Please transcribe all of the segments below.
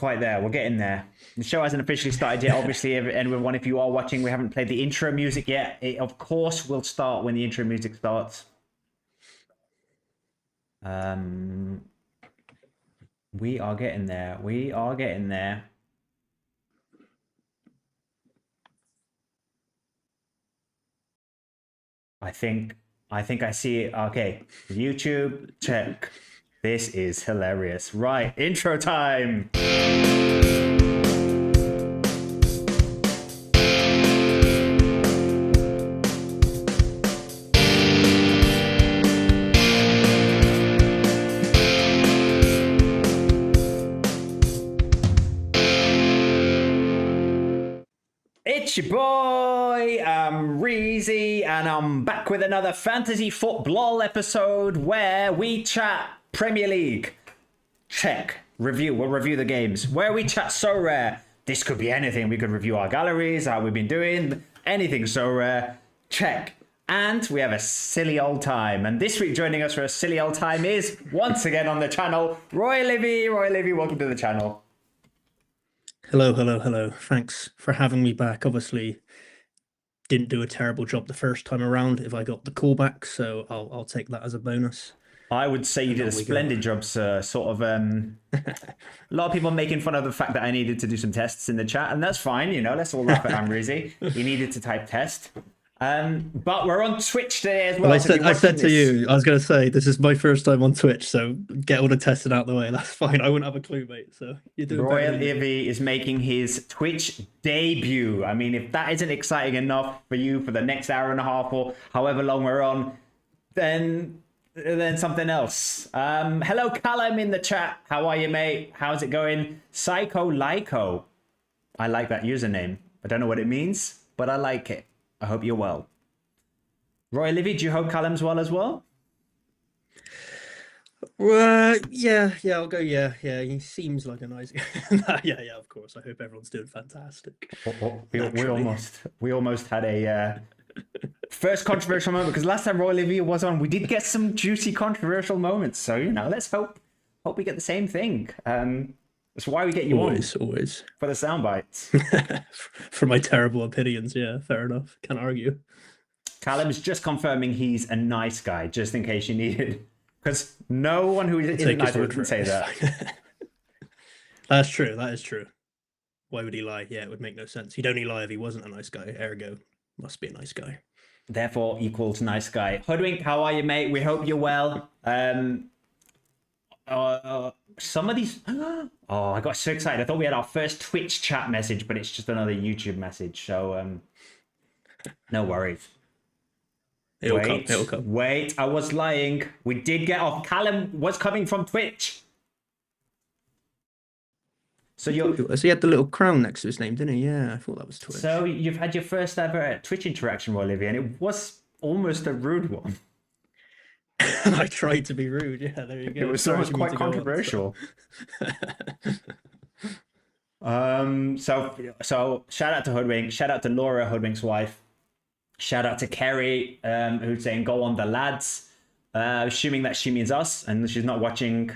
quite there. We're getting there. The show hasn't officially started yet. Obviously, everyone, if you are watching, we haven't played the intro music yet. It, of course, will start when the intro music starts. We are getting there. We are getting there. I think I see it. Okay, YouTube, check. This is hilarious. Right, intro time. It's your boy, I'm Reezy, and I'm back with another Fantasy Football episode where we chat Premier League. Check. Review. We'll review the games. Where we chat So Rare. This could be anything. We could review our galleries, how we've been doing, anything So Rare. Check. And we have a silly old time. And this week joining us for a silly old time is, once again on the channel, Roy Livy. Roy Livy, welcome to the channel. Hello. Thanks for having me back. Obviously, didn't do a terrible job the first time around if I got the callback, so I'll take that as a bonus. I would say you did a splendid job, sir. Sort of, a lot of people making fun of the fact that I needed to do some tests in the chat, and that's fine, you know, let's all laugh at Amrizi. He needed to type test. But we're on Twitch today as well. I said to you, I was going to say, this is my first time on Twitch, so get all the testing out of the way. That's fine. I wouldn't have a clue, mate. So you're doing Roy Livy is making his Twitch debut. I mean, if that isn't exciting enough for you for the next hour and a half or however long we're on, then something else. Hello, Callum in the chat. How are you, mate? How's it going? Psycho Lyco. I like that username. I don't know what it means, but I like it. I hope you're well. Roy Livy, do you hope Callum's well as well? Yeah, I'll go. Yeah. He seems like a nice guy. yeah, of course. I hope everyone's doing fantastic. We almost had a first controversial moment because last time Roy Livy was on, we did get some juicy controversial moments. So you know, let's hope we get the same thing. That's why we get you always for the sound bites. For my terrible opinions, yeah, fair enough. Can't argue. Callum is just confirming he's a nice guy, just in case you needed, because no one who isn't nice would say that. That is true. Why would he lie? Yeah, it would make no sense. He'd only lie if he wasn't a nice guy. Ergo, must be a nice guy. Therefore, equals nice guy. Hoodwink, how are you, mate? We hope you're well. Some of these, I got so excited. I thought we had our first Twitch chat message, but it's just another YouTube message. So no worries. It'll come. Wait, I was lying. We did get off. Callum was coming from Twitch. So he had the little crown next to his name, didn't he? Yeah, I thought that was Twitch. So you've had your first ever Twitch interaction, Olivia, and it was almost a rude one. I tried to be rude. Yeah, there you go. It was almost quite controversial. So shout out to Hoodwink. Shout out to Laura, Hoodwink's wife. Shout out to Kerry, who's saying go on the lads. Assuming that she means us, and she's not watching.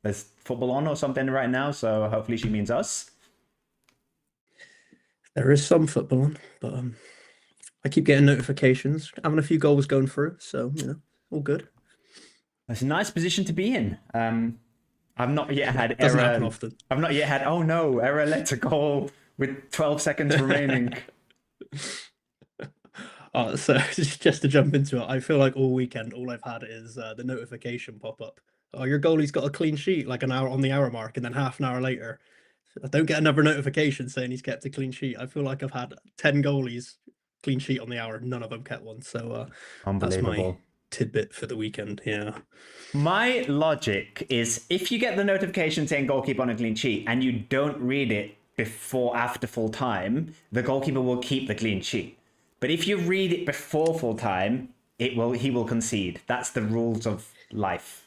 There's football on or something right now, so hopefully she means us. There is some football on, but I keep getting notifications. Having a few goals going through, so you know, all good. That's a nice position to be in. I've not yet had Doesn't happen often. I've not yet had error led to goal with 12 seconds remaining. So just to jump into it, I feel like all weekend all I've had is the notification pop up. Oh, your goalie's got a clean sheet like an hour on the hour mark, and then half an hour later, I don't get another notification saying he's kept a clean sheet. I feel like I've had 10 goalies clean sheet on the hour, none of them kept one. So that's my tidbit for the weekend. Yeah, my logic is if you get the notification saying goalkeeper on a clean sheet and you don't read it after full time, the goalkeeper will keep the clean sheet. But if you read it before full time, he will concede. That's the rules of life.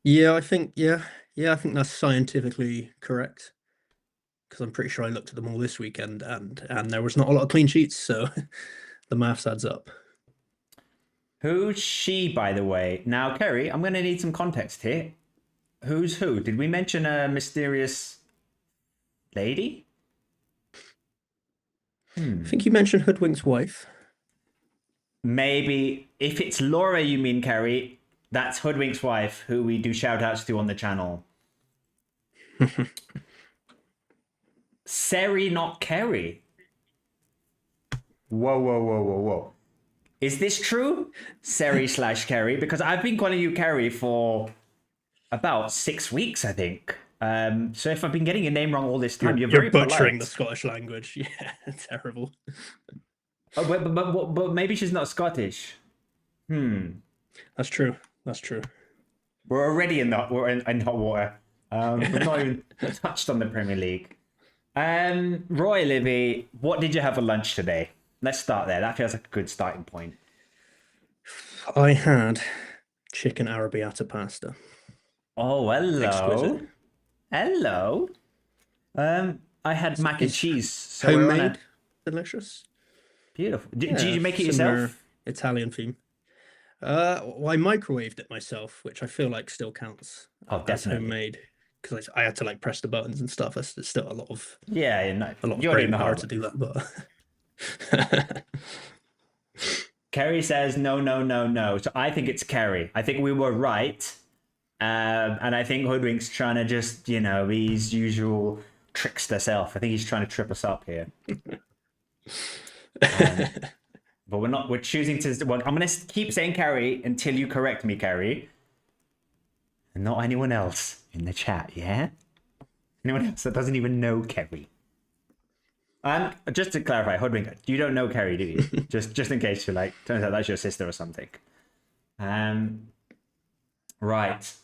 Yeah, I think that's scientifically correct, because I'm pretty sure I looked at them all this weekend and there was not a lot of clean sheets, so the maths adds up. Who's she, by the way? Now, Kerry, I'm going to need some context here. Who's who? Did we mention a mysterious lady? I think you mentioned Hoodwink's wife. Maybe if it's Laura, you mean Kerry? That's Hoodwink's wife, who we do shout outs to on the channel. Seri, not Kerry. Whoa, whoa, whoa, whoa, whoa. Is this true? Seri / Kerry? Because I've been calling you Kerry for about 6 weeks, I think. So if I've been getting your name wrong all this time, you're very butchering polite. the Scottish language. Yeah, terrible. Oh, but maybe she's not Scottish. That's true. That's true. We're already in hot water. We've not even touched on the Premier League. Roy Livy, what did you have for lunch today? Let's start there. That feels like a good starting point. I had chicken arrabbiata pasta. Oh, hello. Exquisite. Hello. I had mac and cheese. So we're on Homemade, delicious. Beautiful. Did Yeah, you make it similar yourself? Italian theme. Well, I microwaved it myself, which I feel like still counts Oh, as definitely. homemade because I had to like press the buttons and stuff. It's still a lot of Yeah, no. you're doing the power hard to work. do that, but Kerry says no, no, no, no. So I think it's Kerry. I think we were right. And I think Hoodwink's trying to just, be his usual trickster self. I think he's trying to trip us up here. But we're not. We're choosing to. Well, I'm going to keep saying Kerry until you correct me, Kerry. And not anyone else in the chat, yeah? Anyone else that doesn't even know Kerry. Just to clarify, Hoodwink, you don't know Kerry, do you? just in case you're like, turns out that's your sister or something. Right.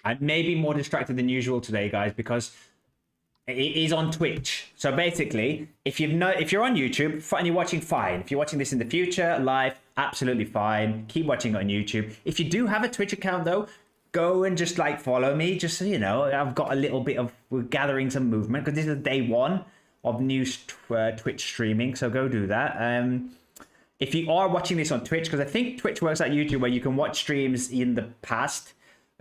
I may be more distracted than usual today, guys, because it is on Twitch. So basically, if you're on YouTube and you're watching, fine. If you're watching this in the future, live, absolutely fine. Keep watching on YouTube. If you do have a Twitch account, though, go and just like follow me, just so you know. I've got a little bit of, we're gathering some movement because this is day one of new Twitch streaming. So go do that. If you are watching this on Twitch, because I think Twitch works like YouTube where you can watch streams in the past.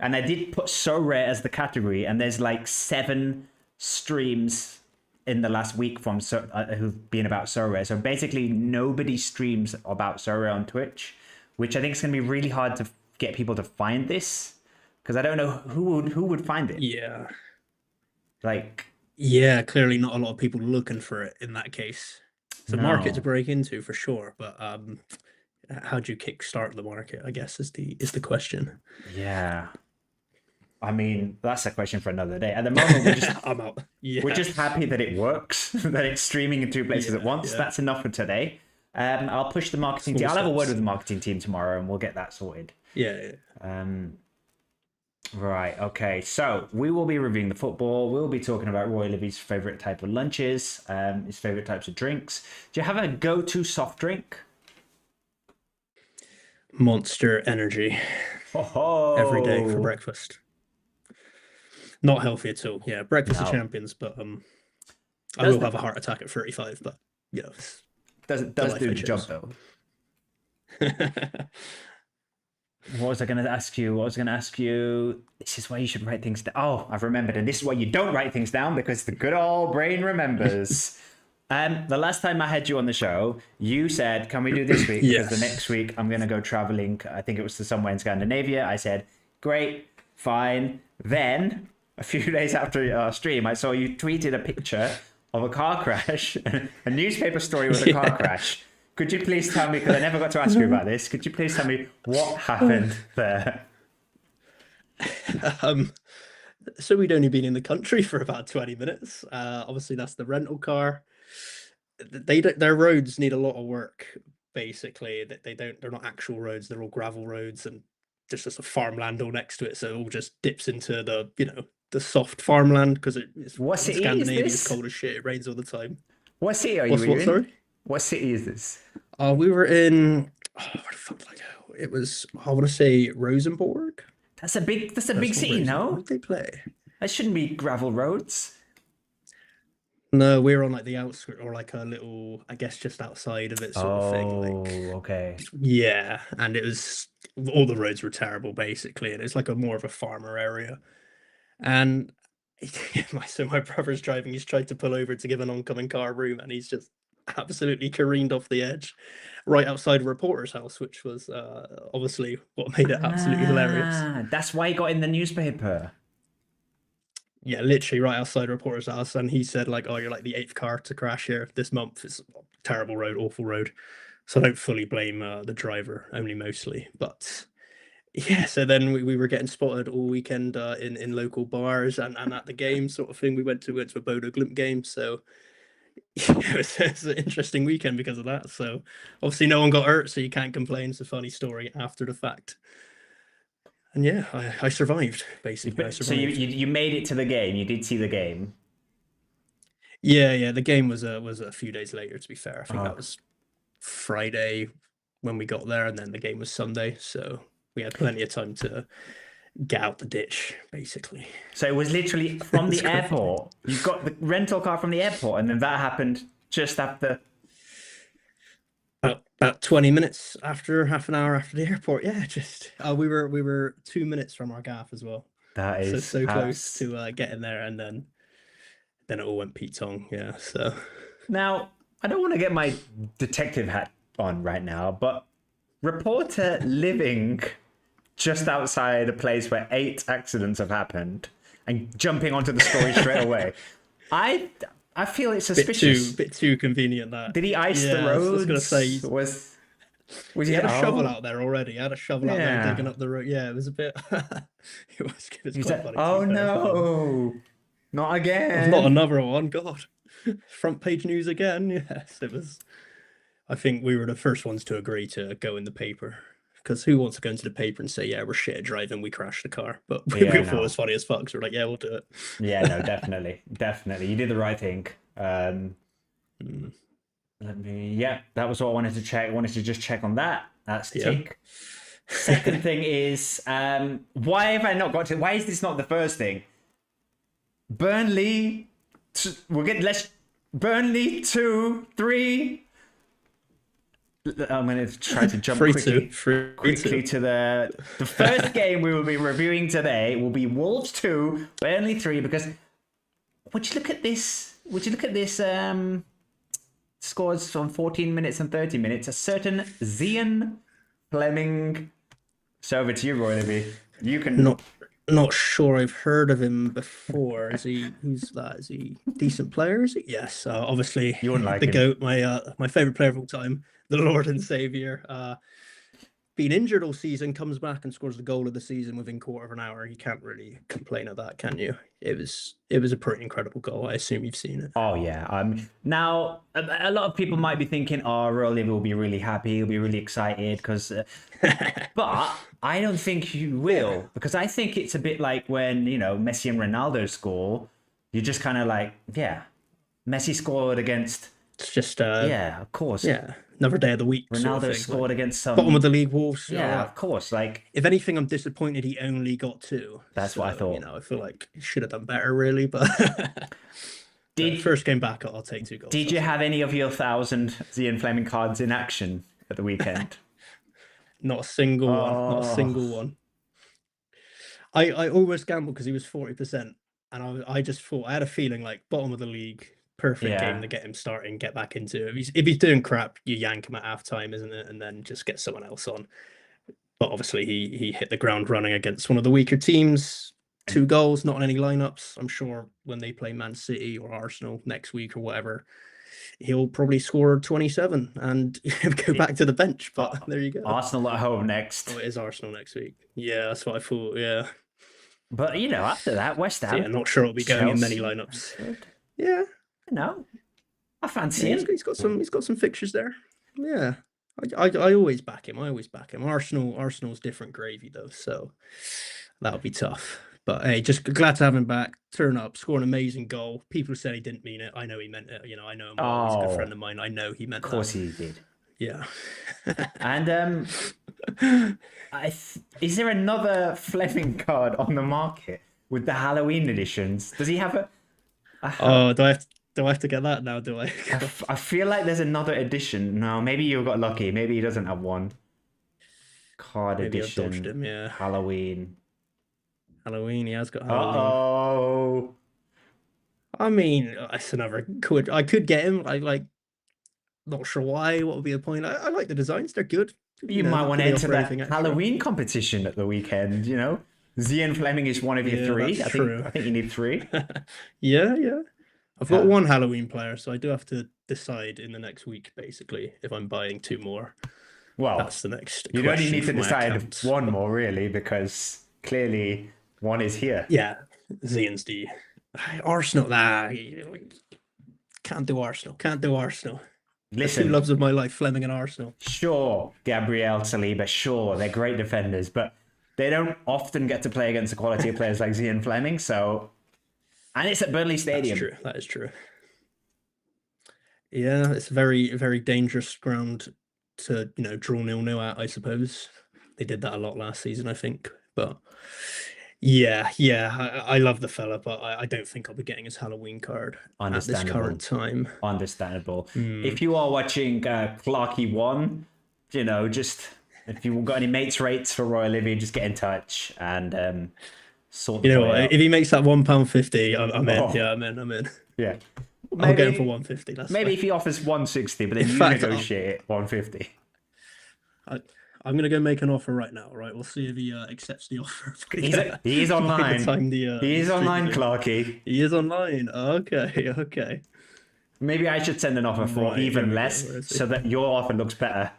And I did put So Rare as the category, and there's like 7 streams in the last week from who've been about So Rare. So basically, nobody streams about So Rare on Twitch, which I think is going to be really hard to get people to find this, because I don't know who would find it. yeah, Like, yeah, clearly not a lot of people looking for it in that case. It's a market to no. break into for sure, but how do you kickstart the market? I guess is the question. Yeah. I mean, that's a question for another day. At the moment, I'm out. Yeah. we're just happy that it works, that it's streaming in 2 places at once. Yeah. That's enough for today. I'll push the marketing team. I'll have a word with the marketing team tomorrow, and we'll get that sorted. Yeah. Right. Okay. So we will be reviewing the football. We'll be talking about Roy Livy's favorite type of lunches, his favorite types of drinks. Do you have a go-to soft drink? Monster Energy every day for breakfast. Not healthy at all. Yeah, breakfast of champions, but I will have a heart attack at 35. But yeah, does do the job though. What was I going to ask you? This is why you should write things down. Oh, I've remembered. And this is why you don't write things down, because the good old brain remembers. The last time I had you on the show, you said, can we do this week? Yes. Because the next week I'm going to go traveling. I think it was to somewhere in Scandinavia. I said, great, fine. Then, a few days after our stream, I saw you tweeted a picture of a car crash, a newspaper story with a car crash. Could you please tell me, because I never got to ask you about this, could you please tell me what happened there? So we'd only been in the country for about 20 minutes. Obviously, that's the rental car. Their roads need a lot of work, basically. They're not actual roads, they're all gravel roads and just a farmland all next to it. So it all just dips into the soft farmland, because it's Scandinavia, it's cold as shit, it rains all the time. What city are you in? Sorry? What city is this? We were in, where the fuck did I go? It was, I want to say Rosenborg. That's a big city, no? What did they play? That shouldn't be gravel roads. No, we're on like the outskirts, or like a little, I guess, just outside of it sort of thing. Like, okay. Yeah, and it was, all the roads were terrible basically, and it's like more of a farmer area. And my brother's driving. He's tried to pull over to give an oncoming car room, and he's just absolutely careened off the edge, right outside a reporter's house, which was obviously what made it absolutely hilarious. That's why he got in the newspaper. Yeah, literally right outside a reporter's house, and he said like, "Oh, you're like the 8th car to crash here this month. It's a terrible road, awful road." So I don't fully blame the driver, only mostly, but. Yeah, so then we were getting spotted all weekend in local bars and at the game sort of thing. We went to a Bodo Glimt game, so yeah, it's an interesting weekend because of that. So obviously no one got hurt, so you can't complain. It's a funny story after the fact. And yeah, I survived basically. I So survived. you made it to the game. You did see the game. Yeah. The game was a few days later. To be fair, I think Oh. that was Friday when we got there, and then the game was Sunday. So we had plenty of time to get out the ditch, basically. So it was literally from the It's great. airport. You got the rental car from the airport, and then that happened just after. About 20 minutes after, half an hour after the airport. Yeah, just we were 2 minutes from our gaff as well. That is So close to getting there, and then it all went Pete-tong. Yeah, so Now, I don't want to get my detective hat on right now, but reporter living just outside a place where 8 accidents have happened and jumping onto the story straight away. I feel it's suspicious. bit too convenient that. Did he ice the Yeah, I was roads? gonna say, was he had a shovel oh. out there already. He had a shovel out there Yeah. digging up the road. Yeah, it was a bit. It was He quite said, funny, to "Oh be fair, but- no, not again!" Not another one. God, front page news again. Yes, it was. I think we were the first ones to agree to go in the paper, because who wants to go into the paper and say, "Yeah, we're shit at driving, we crashed the car," but we Yeah, thought it no. was funny as fuck. So we're like, "Yeah, we'll do it." Yeah, no, definitely. You did the right thing. Mm. Yeah, that was what I wanted to check. I wanted to just check on that. That's Yeah. tick. Second thing is, why have I not got to? Why is this not the first thing? Burnley, Burnley 2-3. I'm going to try to jump 3-2, quickly 3-2. to the first game we will be reviewing today. Will be Wolves 2, Burnley 3. Because would you look at this? Scores on 14 minutes and 30 minutes. A certain Zian Fleming. So over to you, Roy Libby. You can. Not sure I've heard of him before. Who's that? Is he a decent player? Is he? Yes, obviously You wouldn't like the him. GOAT, my favorite player of all time, the Lord and Savior. Been injured all season, comes back and scores the goal of the season within quarter of an hour. You can't really complain at that, can you? It was a pretty incredible goal. I assume you've seen it. Oh yeah. Now a lot of people might be thinking, "Oh, Roy Libby will be really happy. He'll be really excited," because. But I don't think you will, because I think it's a bit like when Messi and Ronaldo score. You're just kind of like, yeah, Messi scored against. It's just Yeah, of course. yeah, another day of the week. Ronaldo sort of thing. scored Like, against some. bottom of the league, Wolves. Yeah, of course. Like, If anything, I'm disappointed he only got 2. That's what I thought. I feel like he should have done better, really. But first game back, I'll take 2 goals. Did you have any of your 1,000 Zian Fleming cards in action at the weekend? Not a single one. Not a Oh. single one. I almost gambled because he was 40%, and I just thought, I had a feeling like bottom of the league, perfect Yeah. game to get him starting, get back into it. If he's doing crap, you yank him at half time, isn't it? And then just get someone else on. But obviously he hit the ground running against one of the weaker teams. 2 goals, not on any lineups. I'm sure when they play Man City or Arsenal next week or whatever, he'll probably score 27 and go back to the bench. But there you go. Arsenal at home next. Oh, it is Arsenal next week. Yeah, that's what I thought. Yeah. But after that, West Ham. Yeah, not sure it'll be going in many Chelsea. lineups. Yeah, I fancy yeah, him. he's got some fixtures there. Yeah, I always back him. Arsenal's different gravy though, so that'll be tough. But hey, just glad to have him back. Turn up, score an amazing goal. People said he didn't mean it. I know he meant it. I know him well. He's a good friend of mine. I know he meant Of course that. he did. Yeah. And is there another Fleming card on the market with the Halloween editions? Does he have a? Oh, do I have to get that now? Do I? I feel like there's another edition. No, maybe you got lucky. Maybe he doesn't have one. Card Maybe I've edition. dodged him. Yeah. Halloween. Halloween. He has got Halloween. Oh, I mean, it's another could I could get him. I like not sure why. What would be the point? I like the designs. They're good. You might Not want to really enter offer that anything extra. Halloween competition at the weekend. Zian Fleming is one of your Yeah, three. that's I think. true. I think you need three. Yeah, yeah. I've got Uh, one Halloween player, so I do have to decide in the next week, basically, if I'm buying two more. well, That's the next you only question need to for my decide accounts. one more, really, because clearly one is here. Yeah, Zian's D. Arsenal, can't do Arsenal. Can't do Arsenal. The two Listen, loves of my life, Fleming and Arsenal. sure, Gabriel Saliba, sure, they're great defenders, but they don't often get to play against the quality of players like Zian Fleming. So, and it's at Burnley That's Stadium. true. That is true. Yeah, it's a very, very dangerous ground to, draw 0-0 at, I suppose. They did that a lot last season, I think. But yeah, I love the fella, but I don't think I'll be getting his Halloween card at this Understandable. current time. Understandable. If you are watching Clarky One, just if you've got any mates rates for Roy Olivia, just get in touch and sort. You know the what? boy out. If he makes that £1.50, I'm in. Oh. Yeah, I'm in. Yeah, I'll get him for 150. That's maybe fine. if he offers 160, but then In you fact, negotiate it 150. I'm gonna go make an offer right now. Right, we'll see if he accepts the offer. He is By the online. time He is the online, stream- Clarky. He is online. Okay. Maybe I should send an offer for Right, here even we go. less, Where is he? so that your offer looks better.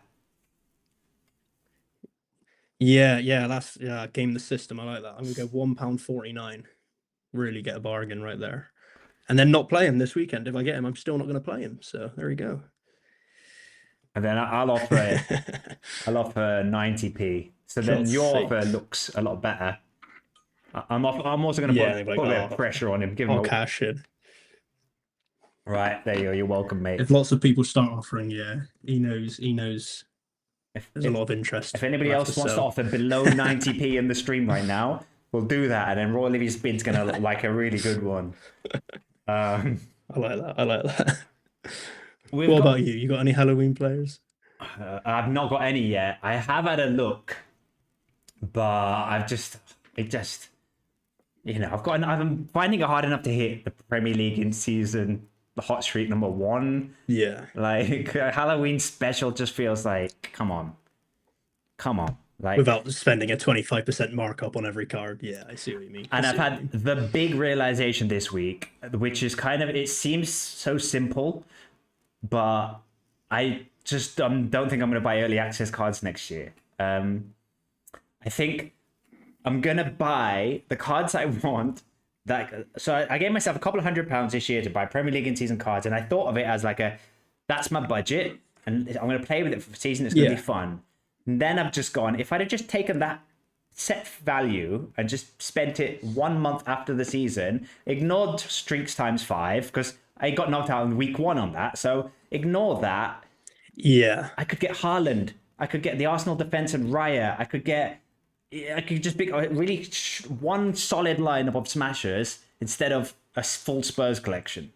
Yeah. That's game the system. I like that. I'm gonna go £1.49. Really get a bargain right there, and then not play him this weekend. If I get him, I'm still not gonna play him. So there you go. And then I'll offer 90p. So then God's your sakes. offer looks a lot better. I'm also going to Yeah, put like, a bit of oh, pressure on him. Give him I'll a, cash in. right there you go. You're welcome, mate. If lots of people start offering, he knows. If, There's a lot of interest. if anybody We'll have else to wants to sell. offer below 90p in the stream right now, we'll do that. And then Roy Olivia's bid's going to look like a really good one. I like that. We've What got- about you? You got any Halloween players? I've not got any yet. I have had a look, but I'm finding it hard enough to hit the Premier League in season, the hot streak number 1. Yeah. Like a Halloween special just feels like, come on. Like, Without spending a 25% markup on every card. Yeah, I see what you mean. and I've had the big realization this week, which is it seems so simple, but I just don't think I'm going to buy early access cards next year. I think I'm going to buy the cards I want. So I gave myself a couple of £100 this year to buy Premier League in season cards, and I thought of it as that's my budget, and I'm going to play with it for the season. It's going to be fun. And then I've just gone, if I'd have just taken that set value and just spent it 1 month after the season, ignored streaks times 5, because I got knocked out in week 1 on that. So ignore that. Yeah. I could get Haaland. I could get the Arsenal defense and Raya. I could just pick a really one solid lineup of smashers instead of a full Spurs collection.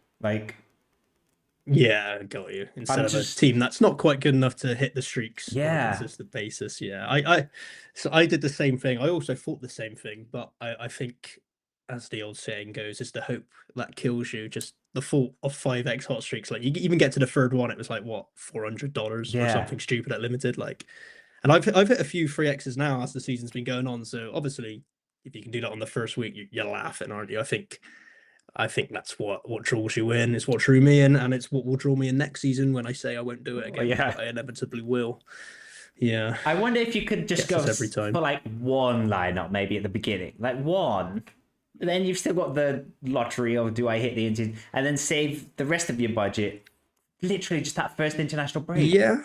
Yeah, got you. Instead of just- a team that's not quite good enough to hit the streaks on Yeah. a consistent basis. Yeah. So I did the same thing. I also thought the same thing, but I think, as the old saying goes, it's the hope that kills you. Just the thought of 5x hot streaks. Like, you even get to the third one, it was like what, $400 or Yeah. something stupid at limited. And I've hit a few 3x's now as the season's been going on. So obviously, if you can do that on the first week, you're laughing, aren't you? I think that's what draws you in. It's what drew me in, and it's what will draw me in next season when I say I won't do it again. yeah. But I inevitably will. Yeah. I wonder if you could just Gets go us every time. for one lineup maybe at the beginning, one. Then you've still got the lottery of do I hit the Indian, and then save the rest of your budget, literally just that first international break. Yeah.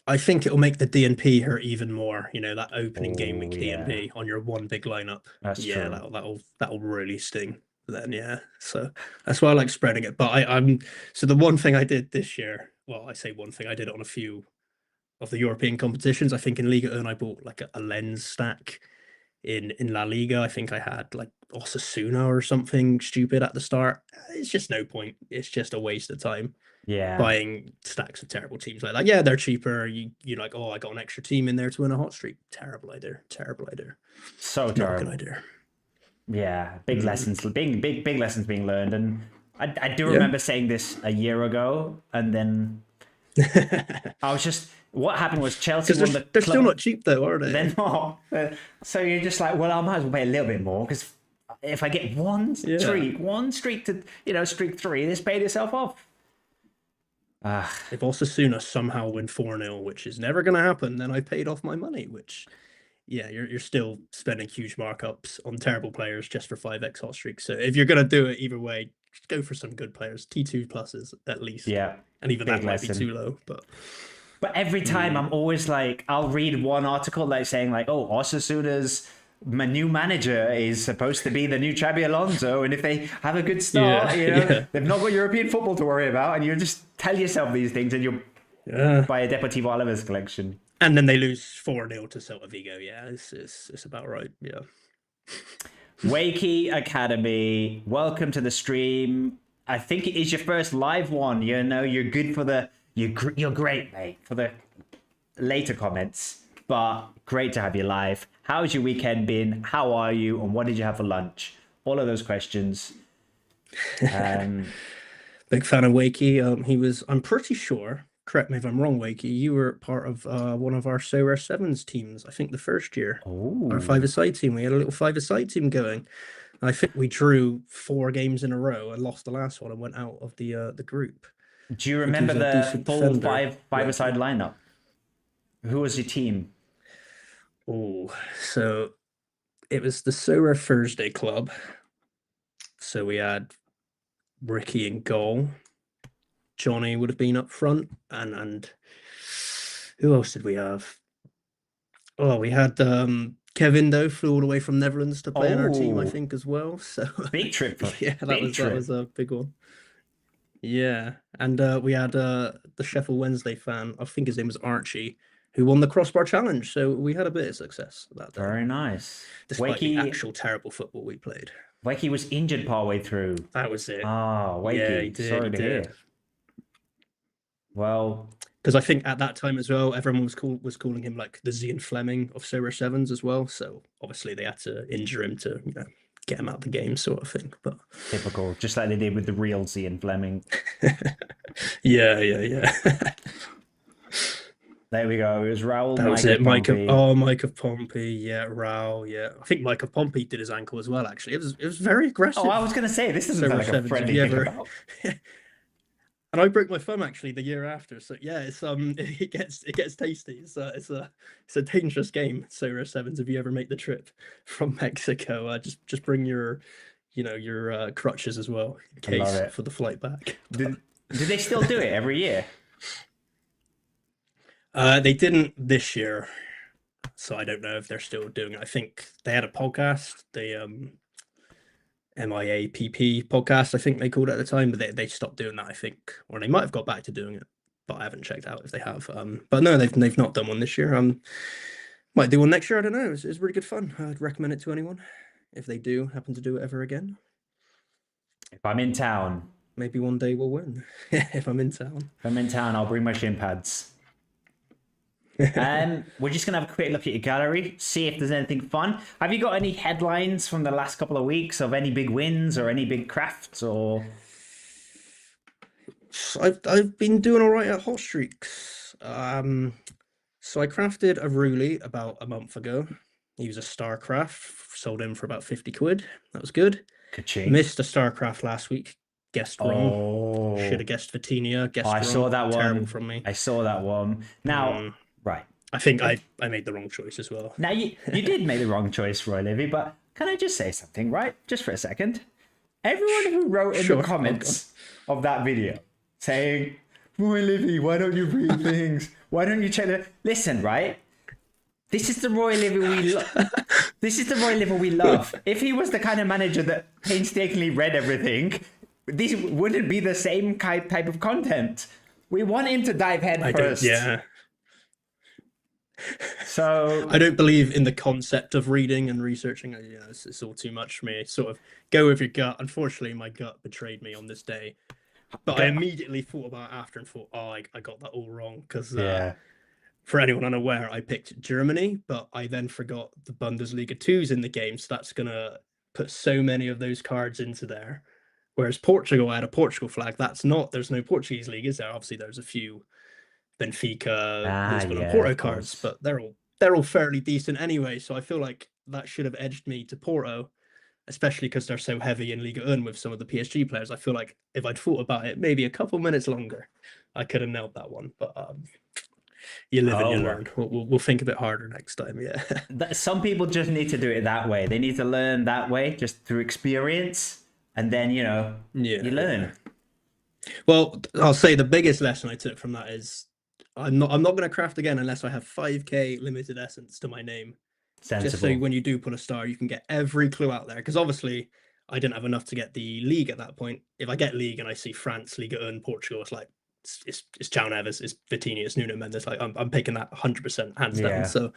I think it'll make the DNP hurt even more. That opening game week DNP on your one big lineup. That's yeah, true. that'll really sting. Then so that's why I like spreading it. But I'm so the one thing I did this year. Well, I say one thing. I did it on a few of the European competitions. I think in Liga 1 I bought a lens stack. In La Liga, I think I had Osasuna or something stupid at the start. It's just no point. It's just a waste of time. Yeah. Buying stacks of terrible teams like that. Yeah, they're cheaper. You're like, oh, I got an extra team in there to win a hot streak. Terrible idea. So Not a terrible. good idea. Yeah, big lessons, big lessons being learned, and I do Yeah. remember saying this a year ago, and then I was just what happened was Chelsea Because won the they're still club. not cheap though, are they? They're not. So you're just like, well, I might as well pay a little bit more because if I get Yeah. one streak to streak three, this paid itself off. If Osasuna somehow win 4-0, which is never going to happen, then I paid off my money, which, yeah, you're still spending huge markups on terrible players just for 5x hot streaks. So if you're going to do it either way, just go for some good players. T2 pluses at least. Yeah, And even big that might be lesson. too low. But every time I'm always like, I'll read one article like saying like, oh, Osasuna's new manager is supposed to be the new Xabi Alonso, and if they have a good start, Yeah. they've not got European football to worry about, and you just tell yourself these things, and you'll Yeah. buy a Deportivo Alaves collection. And then they lose 4-0 to Celta Vigo. Yeah, it's about right. Yeah. Wakey Academy, welcome to the stream. I think it is your first live one. You're good for you're great, mate, for the later comments, but great to have you live. How's your weekend been? How are you? And what did you have for lunch? All of those questions. Big fan of Wakey. He was, I'm pretty sure, correct me if I'm wrong, Wakey, you were part of one of our So Rare Sevens teams, I think the first year. Our five-a-side team. We had a little five-a-side team going. I think we drew 4 games in a row and lost the last one and went out of the group. Do you remember was a the decent full defender. five-a-side lineup? Who was your team? Oh, so it was the So Rare Thursday Club. So we had Ricky in goal. Johnny would have been up front, and who else did we have? Oh, we had Kevin though flew all the way from Netherlands to play on our team, I Oh. think, as well. So Big trip for yeah, that was a big one. Yeah, and we had the Sheffield Wednesday fan. I think his name was Archie, who won the crossbar challenge. So we had a bit of success that day, Very nice. despite the Wakey, actual terrible football we played. Wakey was injured partway through. That was it. Ah, Wakey. Yeah, he did. Sorry he to did. hear. Well, Because I think at that time as well, everyone was calling him like the Zian Fleming of So Rare Sevens as well. So obviously they had to injure him to get him out of the game, sort of thing. But typical, just like they did with the real Zian Fleming. yeah. There we go. It was Raul. That was it. Mike Pompey. of Pompey. Yeah, Raul. Yeah, I think Mike of Pompey did his ankle as well. Actually, it was very aggressive. Oh, I was going to say this doesn't sound like a Sevens, friendly have you thing ever- about. And I broke my thumb actually the year after. So yeah, it's it gets tasty. It's a dangerous game. So Rare Sevens, if you ever make the trip from Mexico, just bring your crutches as well in I love case it. for the flight back. Do they still do it every year? They didn't this year, so I don't know if they're still doing it. I think they had a podcast, the MIAPP podcast, I think they called it at the time, but they stopped doing that, I think, or they might have got back to doing it, but I haven't checked out if they have. But no, they've not done one this year. Might do one next year. I don't know. It's really good fun. I'd recommend it to anyone if they do happen to do it ever again. If I'm in town, Maybe one day we'll win. If I'm in town. I'll bring my shin pads. We're just gonna have a quick look at your gallery, see if there's anything fun. Have you got any headlines from the last couple of weeks of any big wins or any big crafts? Or I've been doing all right at hot streaks. So I crafted a Ruli about a month ago. He was a Starcraft, sold him for about 50 quid. That was good. ka-ching. Missed a Starcraft last week. Guessed wrong. Oh, Should have guessed Vitinia. Guessed I wrong. saw that Terrible one. from me. I saw that one. Now, right. I think I made the wrong choice as well. Now you did make the wrong choice, Roy Livy, but can I just say something, right? Just for a second. Everyone who wrote in Sure, the comments of that video saying, Roy Livy, why don't you read things? Why don't you check the listen, right? This is the Roy Livy we love. This is the Roy Livy we love. If he was the kind of manager that painstakingly read everything, this wouldn't be the same type of content. We want him to dive head first. Yeah. So I don't believe in the concept of reading and researching. It's all too much for me. Sort of go with your gut. Unfortunately, my gut betrayed me on this day. But I immediately thought about it after and thought, I got that all wrong. Because for anyone unaware, I picked Germany, but I then forgot the Bundesliga 2's in the game. So that's going to put so many of those cards into there. Whereas Portugal, I had a Portugal flag. There's no Portuguese league, is there? Obviously, there's a few Benfica, Lisbon, and Yeah, Porto of cards, course. but they're all fairly decent anyway. So I feel like that should have edged me to Porto, especially because they're so heavy in Liga 1 with some of the PSG players. I feel like if I'd thought about it maybe a couple minutes longer, I could have nailed that one. But you live and you Oh, learn. We'll think a bit harder next time. Yeah. some people just need to do it that way. They need to learn that way, just through experience, and then Yeah. you learn. Well, I'll say the biggest lesson I took from that is I'm not going to craft again unless I have 5k limited essence to my name. Just so Sensible. when you do pull a star, you can get every clue out there. Because obviously, I didn't have enough to get the league at that point. If I get league and I see France, Liga 1, Portugal, it's like it's João Neves, it's Vitinha, it's Nuno Mendes. Like I'm picking that 100% hands down. Yeah. So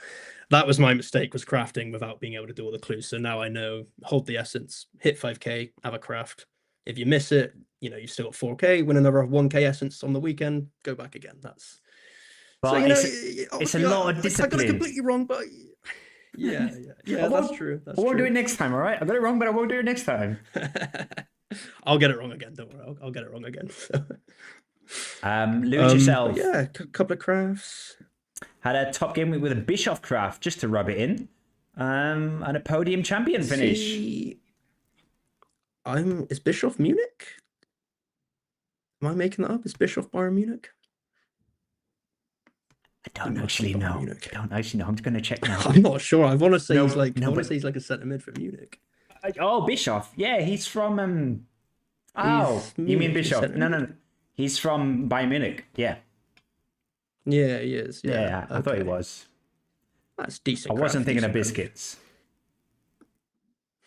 that was my mistake, was crafting without being able to do all the clues. So now I know, hold the essence, hit 5k, have a craft. If you miss it, you still got 4k, win another 1k essence on the weekend, go back again. That's But so it's a lot of I got it discipline. completely wrong, but yeah, that's true. I won't do it next time, all right? I got it wrong, but I won't do it next time. I'll get it wrong again. Don't worry, I'll get it wrong again. Lose yourself. Yeah, a couple of crafts. Had a top game week with a Bischoff craft, just to rub it in. And a podium champion finish. Is Bischoff Munich? Am I making that up? Is Bischoff Bayern Munich? I don't actually know. I'm just going to check now. I'm not sure. I want to say he's like a centre mid for Munich. Oh, Bischoff. Yeah, he's from you mean Bischoff? No. He's from Bayern Munich. Yeah. Yeah, he is. Yeah, I thought he was. That's decent. I wasn't thinking of biscuits.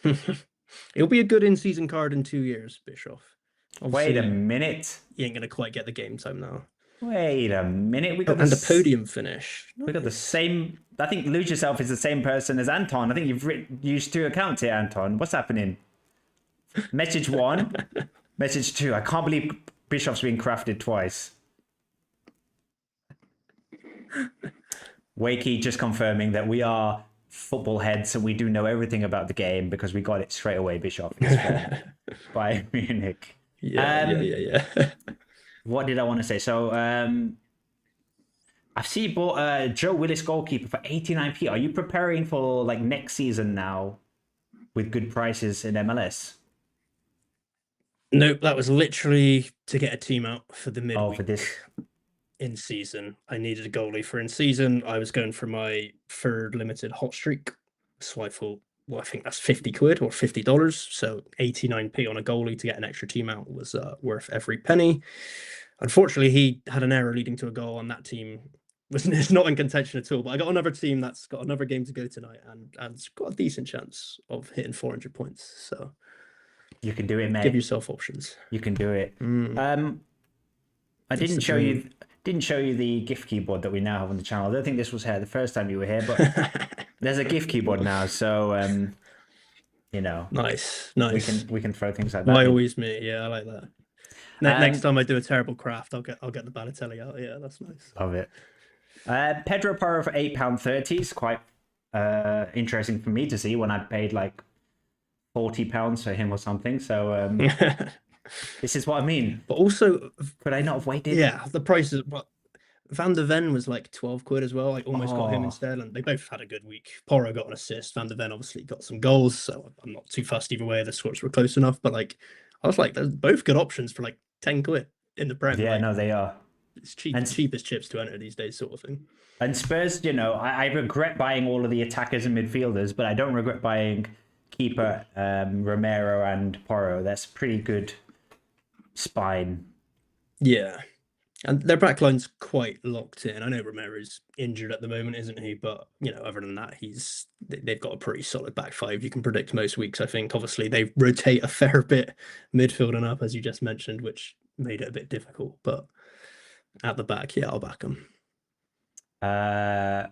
It'll be a good in-season card in 2 years, Bischoff. Obviously, wait a minute. He ain't gonna quite get the game time now. Wait a minute. We got the podium finish. We got the same. I think Lose Yourself is the same person as Anton. I think you've used 2 accounts here, Anton. What's happening? Message 1, message 2. I can't believe Bischoff's being crafted twice. Wakey just confirming that we are football heads and we do know everything about the game because we got it straight away. Bischoff is from Bayern Munich. Yeah. What did I want to say? So, I've seen you bought Joe Willis goalkeeper for 89p. Are you preparing for like next season now with good prices in MLS? Nope, that was literally to get a team out for the midweek. Oh, for this in season. I needed a goalie for in season. I was going for my 3rd limited hot streak. So I thought, well, I think that's 50 quid or $50. So 89p on a goalie to get an extra team out was worth every penny. Unfortunately, he had an error leading to a goal, and that team was not in contention at all. But I got another team that's got another game to go tonight, and it's got a decent chance of hitting 400 points. So you can do it, mate. Give yourself options. You can do it. I didn't show you the GIF keyboard that we now have on the channel. I don't think this was here the first time you were here, but there's a GIF keyboard now, so nice. We can throw things like that. Why always me? Yeah, I like that. Next time I do a terrible craft, I'll get the Balotelli out. Yeah, that's nice. Love it. Pedro Porro for £8.30 is quite interesting for me to see when I paid like £40 for him or something. So this is what I mean. But also, could I not have waited? Yeah, the prices. But Van der Ven was like 12 quid as well. I almost got him instead, and they both had a good week. Porro got an assist. Van der Ven obviously got some goals, so I'm not too fussed either way. The scores were close enough, but like I was like, there's both good options for like 10 quid in the Prem. Yeah, like, no, they are. It's cheap as chips to enter these days, sort of thing. And Spurs, I regret buying all of the attackers and midfielders, but I don't regret buying keeper Romero and Porro. That's pretty good spine. Yeah. And their backline's quite locked in. I know Romero's injured at the moment, isn't he? But, other than that, they've got a pretty solid back 5. You can predict most weeks, I think. Obviously, they rotate a fair bit midfield and up, as you just mentioned, which made it a bit difficult. But at the back, yeah, I'll back them. I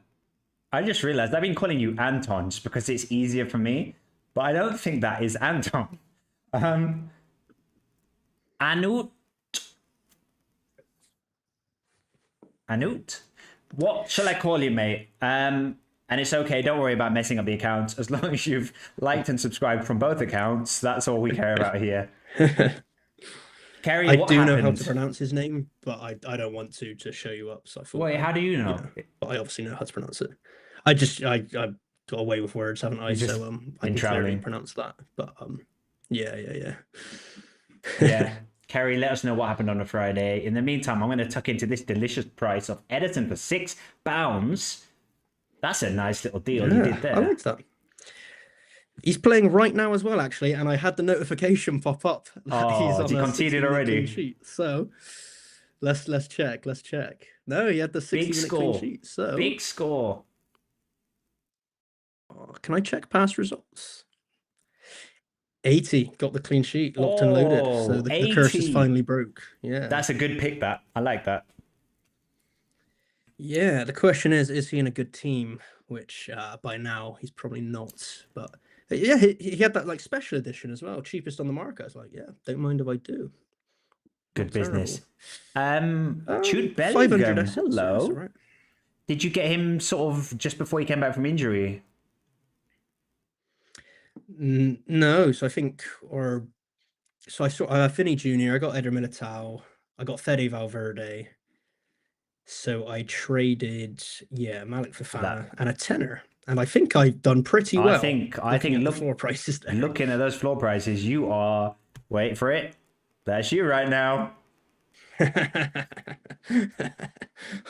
just realized I've been calling you Anton just because it's easier for me, but I don't think that is Anton. Anut, what shall I call you, mate? And it's okay. Don't worry about messing up the accounts. As long as you've liked and subscribed from both accounts, that's all we care about here. Kerry, I what do know happened? how to pronounce his name, but I don't want to show you up. So I thought, Wait, how do you know? but I obviously know how to pronounce it. I got away with words, haven't I? You just So I been can clearly traveling. pronounce that. But yeah. Yeah. Kerry, let us know what happened on a Friday. In the meantime, I'm going to tuck into this delicious price of Edison for £6. That's a nice little deal you did there. I like that. He's playing right now as well, actually, and I had the notification pop up that he's on he a conceded 60-minute already? clean sheet. So let's check. Let's check. No, he had the 60-minute clean score. sheet. So Big score. can I check past results? 80 got the clean sheet, locked and loaded. So the curse is 80. finally broke. Yeah. That's a good pick, that. I like that. Yeah, the question is he in a good team? Which by now he's probably not. But yeah, he had that like special edition as well, cheapest on the market. I was like, yeah, don't mind if I do. Good Not business. terrible. Jude 500 Bellingham, essence, yeah, that's hello. all right. Did you get him sort of just before he came back from injury? No, so I think, so I saw Finney Jr., I got Eder Militao, I got Fede Valverde. So I traded, Malik Fofana and a tenner. And I think I've done pretty well. I think looking at the floor prices there. Looking at those floor prices, you are, wait for it, that's you right now.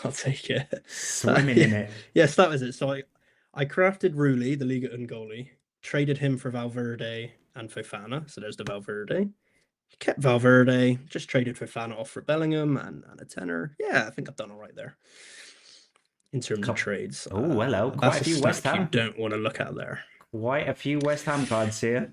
I'll take it. Swimming in it. Yes, that was it. So I crafted Rulli, the Liga and goalie, traded him for Valverde and Fofana. So there's the Valverde. Kept Valverde, just traded Fofana off for Bellingham and a tenner. Yeah, I think I've done all right there in terms of trades. Oh, hello. Quite That's a few stuff West Ham. you don't want to look at there. Quite a few West Ham cards here.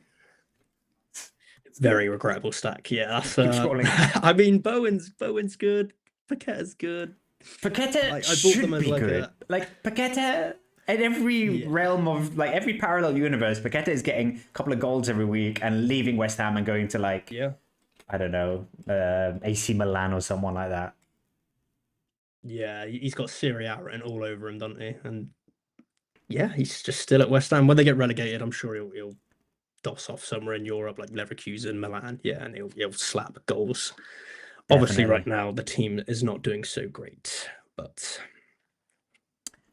Very regrettable stack. Yeah, that's. Scrolling. I mean, Bowen's good. Paqueta's good. Paqueta I bought should them as be like good. Like Paqueta, in every realm of like every parallel universe, Paqueta is getting a couple of goals every week and leaving West Ham and going to like I don't know, AC Milan or someone like that. Yeah, he's got Serie A written all over him, doesn't he? And yeah, he's just still at West Ham. When they get relegated, I'm sure he'll doss off somewhere in Europe, like Leverkusen, Milan. Yeah, and he'll slap goals. Obviously, right now the team is not doing so great, but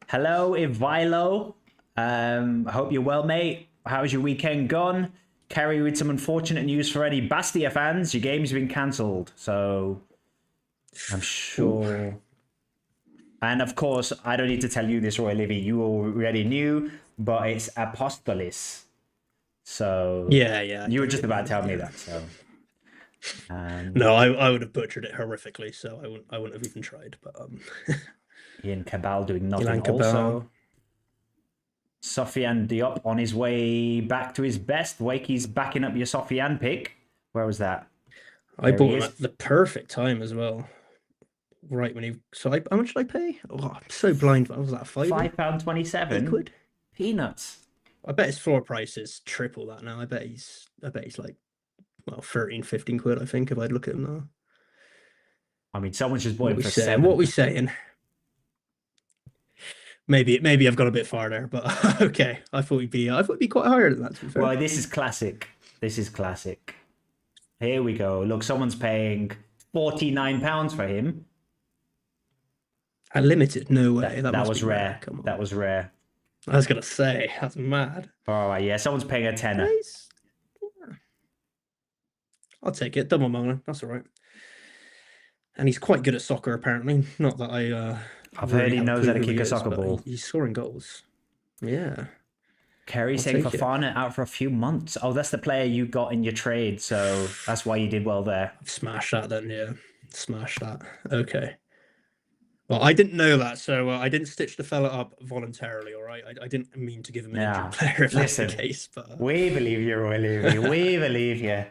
hello, Ivilo. I hope you're well, mate. How's your weekend gone? Kerry, with some unfortunate news for any Bastia fans, your game's been cancelled. So I'm sure. And of course, I don't need to tell you this, Roy Livy. You already knew, but it's Apostolis. So yeah, you were just about to tell me that. So no, I would have butchered it horrifically, so I wouldn't have even tried. But Ian Cabal doing nothing. Ilan Cabal. Also, Sofiane Diop on his way back to his best. Wakey's backing up your Sofiane pick. Where was that? I bought him at the perfect time as well. Right when he. So how much did I pay? Oh, I'm so blind. What was that? £5.27. Peanuts. I bet his floor price is triple that now. I bet he's like, well, 13, 15 quid, I think, if I'd look at him now. I mean, someone's just bought him for 7. What are we saying? Maybe I've gone a bit far there, but okay. I thought he'd be quite higher than that, to be fair. Well, this is classic. Here we go. Look, someone's paying £49 for him. Unlimited? No way. That was rare. Come on. That was rare. I was gonna say, that's mad. All right, yeah, someone's paying a tenner. Nice. Yeah. I'll take it. Double Mona. That's all right. And he's quite good at soccer, apparently. Not that I've heard he knows how to kick a soccer but ball. He's scoring goals. Yeah. Kerry saying Fofana out for a few months. Oh, that's the player you got in your trade, so that's why you did well there. Smash that then, yeah. Smash that. Okay. Well, I didn't know that, so I didn't stitch the fella up voluntarily, all right? I didn't mean to give him an injured player if that's the case. But we believe you, Roy Levy. We believe you.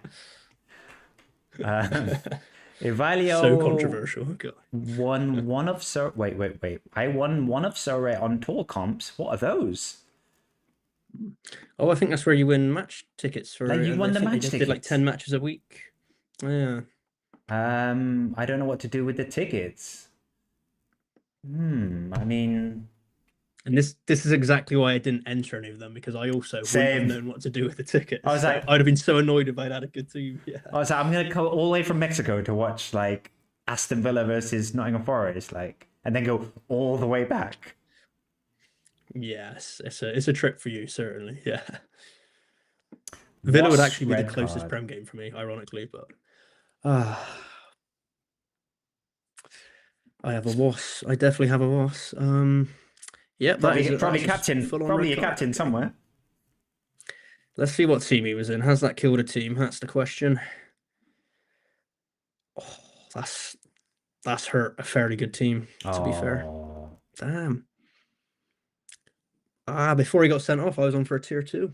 Ivalio so controversial. God. Won one of so wait. I won one of Sorare on tour comps. What are those? Oh, I think that's where you win match tickets for. Like you won the match tickets. Did like 10 matches a week. Yeah. I don't know what to do with the tickets. I mean, And this is exactly why I didn't enter any of them, because I also wouldn't have Same. known what to do with the tickets. I was So like- I'd have been so annoyed if I'd had a good team. Yeah. I was like, I'm gonna go all the way from Mexico to watch like Aston Villa versus Nottingham Forest, like, and then go all the way back. Yes, it's a trip for you, certainly. Yeah. Villa would Ross actually be the red closest card. Prem game for me, ironically, but I have a Was. I definitely have a Was. Yeah, Probably, that is probably that's a captain, full-on probably red a card. captain somewhere. Let's see what team he was in. Has that killed a team? That's the question. Oh, that's hurt a fairly good team, to be fair. Oh. Damn. Before he got sent off, I was on for a tier 2.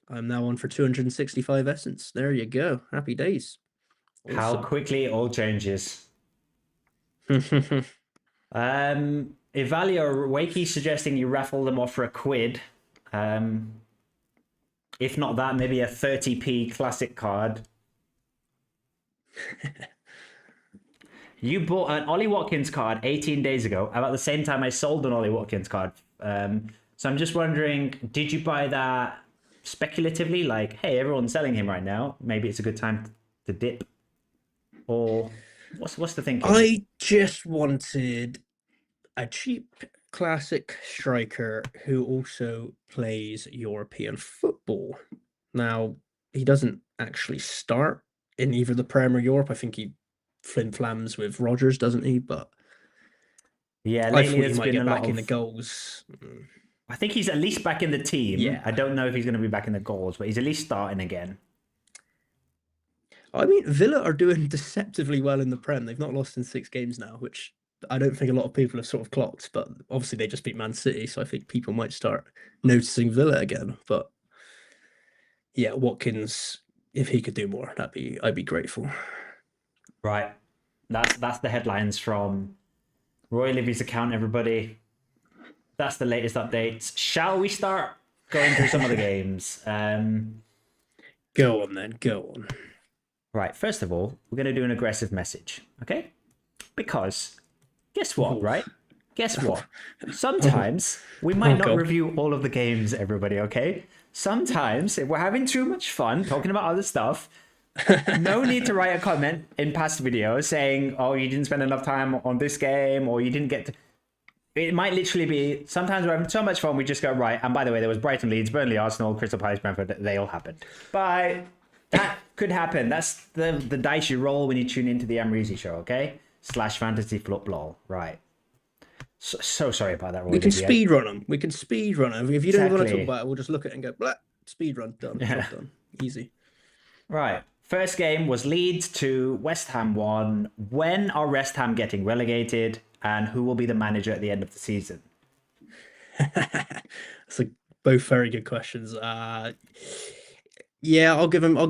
I'm now on for 265 essence. There you go. Happy days. How quickly it all changes. Awesome. Evalia Wakey suggesting you raffle them off for £1. If not that, maybe a 30p classic card. You bought an Ollie Watkins card 18 days ago, about the same time I sold an Ollie Watkins card. So I'm just wondering, did you buy that speculatively? Like, hey, everyone's selling him right now. Maybe it's a good time to dip. Or what's the thinking? I just wanted a cheap classic striker who also plays European football. Now, he doesn't actually start in either the Prem or Europe. I think he flim-flams with Rodgers, doesn't he? But Yeah, I lately thought he there's might been get a back lot in the of... goals. I think he's at least back in the team. Yeah. I don't know if he's going to be back in the goals, but he's at least starting again. I mean, Villa are doing deceptively well in the Prem. They've not lost in 6 games now, which I don't think a lot of people have sort of clocked. But obviously, they just beat Man City, so I think people might start noticing Villa again. But yeah, Watkins, if he could do more, I'd be grateful. Right. That's the headlines from Roy Livy's account, everybody. That's the latest updates. Shall we start going through some of the games? Go on then, go on. Right, first of all, we're going to do an aggressive message, okay? Because, guess what, right? Guess what? Sometimes we might not God. review all of the games, everybody, okay? Sometimes, if we're having too much fun talking about other stuff, no need to write a comment in past videos saying, oh, you didn't spend enough time on this game, or you didn't get to... It might literally be, sometimes we're having so much fun, we just go, right, and by the way, there was Brighton, Leeds, Burnley, Arsenal, Crystal Palace, Brentford, they all happened. Bye. That could happen. That's the dice you roll when you tune into the Amrezy show, okay? /fantasy football. Right. So sorry about that, Roy. We can Livy. speed run them. We can speed run them. If you don't want to Exactly. talk about it, we'll just look at it and go, blah, speed run, done, Yeah. job done. Easy. Right. First game was Leeds 2, West Ham 1. When are West Ham getting relegated? And who will be the manager at the end of the season? So both very good questions. Yeah, I'll give them. I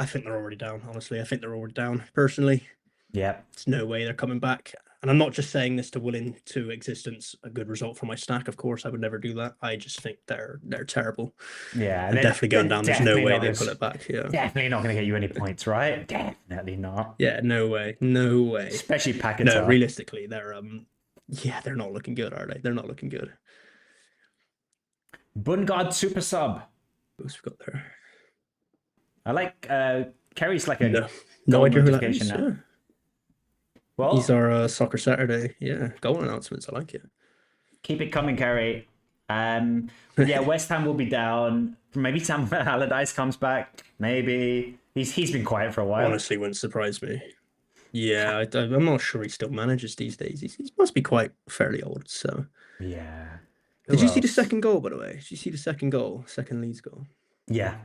think they're already down. Honestly, I think they're already down. Personally, Yeah. there's no way they're coming back. And I'm not just saying this to will into existence a good result for my stack. Of course, I would never do that. I just think they're terrible. Yeah. And definitely going down. There's no definitely way not they gonna- pull it back. Yeah. Definitely not going to get you any points, right? Definitely not. Yeah. No way. No way. Especially Paquetá. No, realistically, they're yeah, they're not looking good, are they? They're not looking good. Bungard Super Sub. Who's we got there? I like Kerry's like a No goal idea who that is. notification now. Yeah. Well, These are Soccer Saturday. Yeah, goal announcements. I like it. keep it coming, Kerry. Yeah, West Ham will be down. Maybe Sam Allardyce comes back. Maybe he's been quiet for a while. Honestly, wouldn't surprise me. Yeah, I'm not sure he still manages these days. He must be quite fairly old. So, Yeah. did Who you see the else? second goal? By the way, did you see the second goal? Second Leeds goal. Yeah.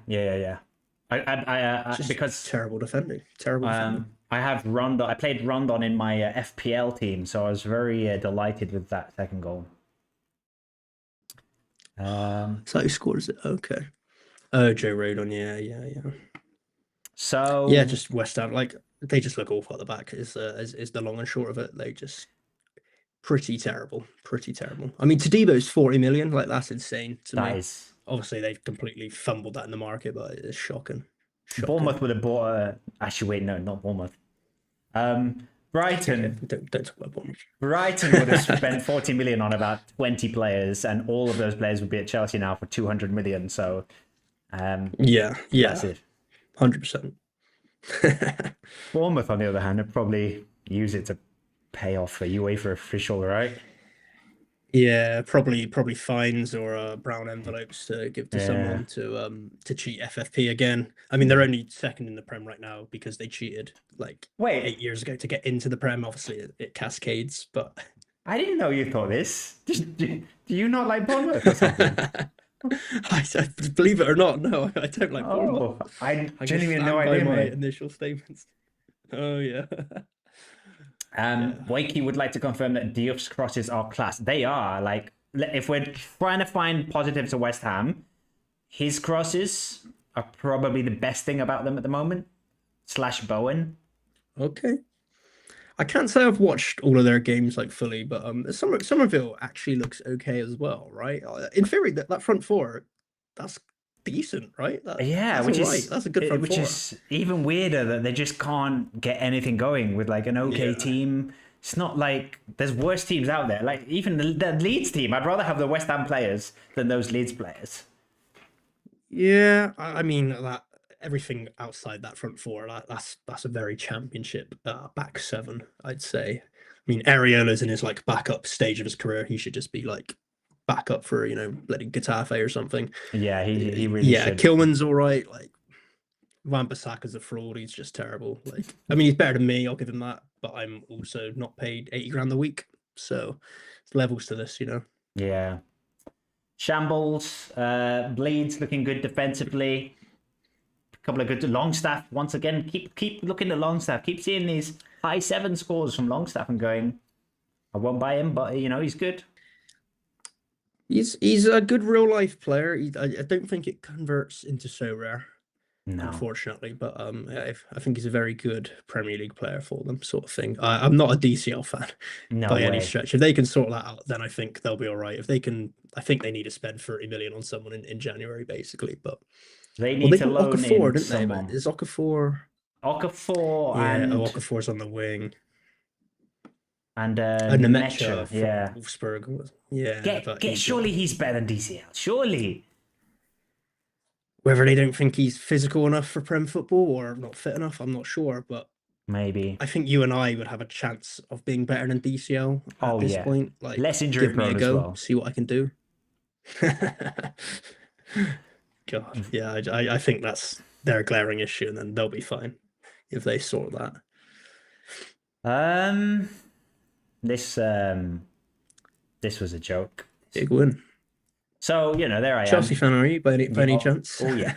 Just Because terrible defending. Terrible defending. I have Rondon. I played Rondon in my FPL team, so I was very delighted with that second goal. So who scores it? Okay. Oh, Joe Rodon. Yeah. So Yeah, just West Ham. Like they just look awful at the back. Is the long and short of it. They just pretty terrible. Pretty terrible. I mean, Tadebo's 40 million. Like that's insane to that me. is. Obviously, they've completely fumbled that in the market, but it's shocking. Bournemouth would have bought. Actually, wait, no, not Bournemouth. Brighton. Don't talk about Bournemouth. Brighton would have spent 40 million on about 20 players, and all of those players would be at Chelsea now for 200 million. So, Yeah, massive. 100%. Bournemouth, on the other hand, would probably use it to pay off a UEFA official, right? Yeah, probably fines or brown envelopes to give to someone to cheat FFP again. I mean, they're only second in the Prem right now because they cheated like Wait. 8 years ago to get into the Prem. Obviously, it cascades, but I didn't know you thought this. Do you not like Bournemouth or something? I believe it or not, no, I don't like Bournemouth. Oh, I I genuinely stand no by idea, my mate. initial statements. Oh yeah. Wakey would like to confirm that Diop's crosses are class. They are. Like, if we're trying to find positives to West Ham, his crosses are probably the best thing about them at the moment. / Bowen. Okay. I can't say I've watched all of their games like fully, but Somerville actually looks okay as well, right? In theory, that front four, that's decent, right? Yeah, that's which all right. is That's a good front which four. is even weirder that they just can't get anything going with like an okay Yeah. team. It's not like there's worse teams out there. Like even the Leeds team, I'd rather have the West Ham players than those Leeds players. Yeah, I mean that everything outside that front four, that's a very championship back seven, I'd say. I mean, Areola's in his like backup stage of his career. He should just be like backup for bloody Getafe or something. Yeah, he really should. Kilman's all right. Like Wan-Bissaka's a fraud. He's just terrible. Like, I mean, he's better than me. I'll give him that. But I'm also not paid 80 grand a week, so it's levels to this, Yeah. Shambles, Bleeds looking good defensively. A couple of good Longstaff once again. Keep looking at Longstaff. Keep seeing these high 7 scores from Longstaff and going, I won't buy him, but he's good. He's a good real life player. I don't think it converts into so rare. No. Unfortunately, but I think he's a very good Premier League player for them, sort of thing. I'm not a DCL fan by any stretch. If they can sort that out, then I think they'll be all right. If they can, I think they need to spend 30 million on someone in January, basically. But they need to loan Okafor, in didn't someone. they? Is Okafor? Okafor Yeah, and Okafor's on the wing. And Nemecha from Wolfsburg. Yeah, surely he's better than DCL. Surely. Whether they don't think he's physical enough for Prem football or not fit enough, I'm not sure. But maybe I think you and I would have a chance of being better than DCL at this point. Like, less injury give me a prone go, as well. see what I can do. God, yeah, I think that's their glaring issue, and then they'll be fine if they sort that. This was a joke. Big win. So, there I am. Chelsea fan, are you, by any chance? Oh, yeah.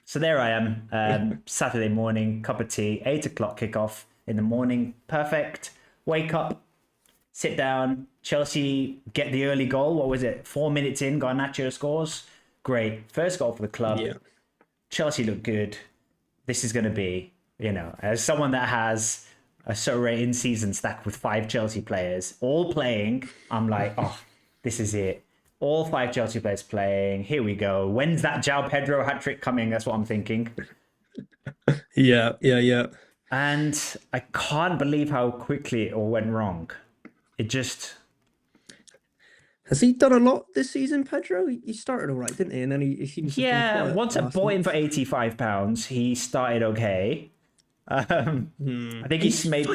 So there I am, Saturday morning, cup of tea, 8 o'clock kickoff in the morning. Perfect. Wake up, sit down. Chelsea get the early goal. What was it? 4 minutes in, Garnacho scores. Great. First goal for the club. Yeah. Chelsea look good. This is going to be, as someone that has a so-rated season stacked with 5 Chelsea players all playing, I'm like, oh, this is it. All 5 Chelsea players playing. Here we go. When's that João Pedro hat-trick coming? That's what I'm thinking. Yeah. And I can't believe how quickly it all went wrong. It just... Has he done a lot this season, Pedro? He started all right, didn't he? And then he seems to have been quiet once I last bought him month. for £85, he started okay. I think he's made...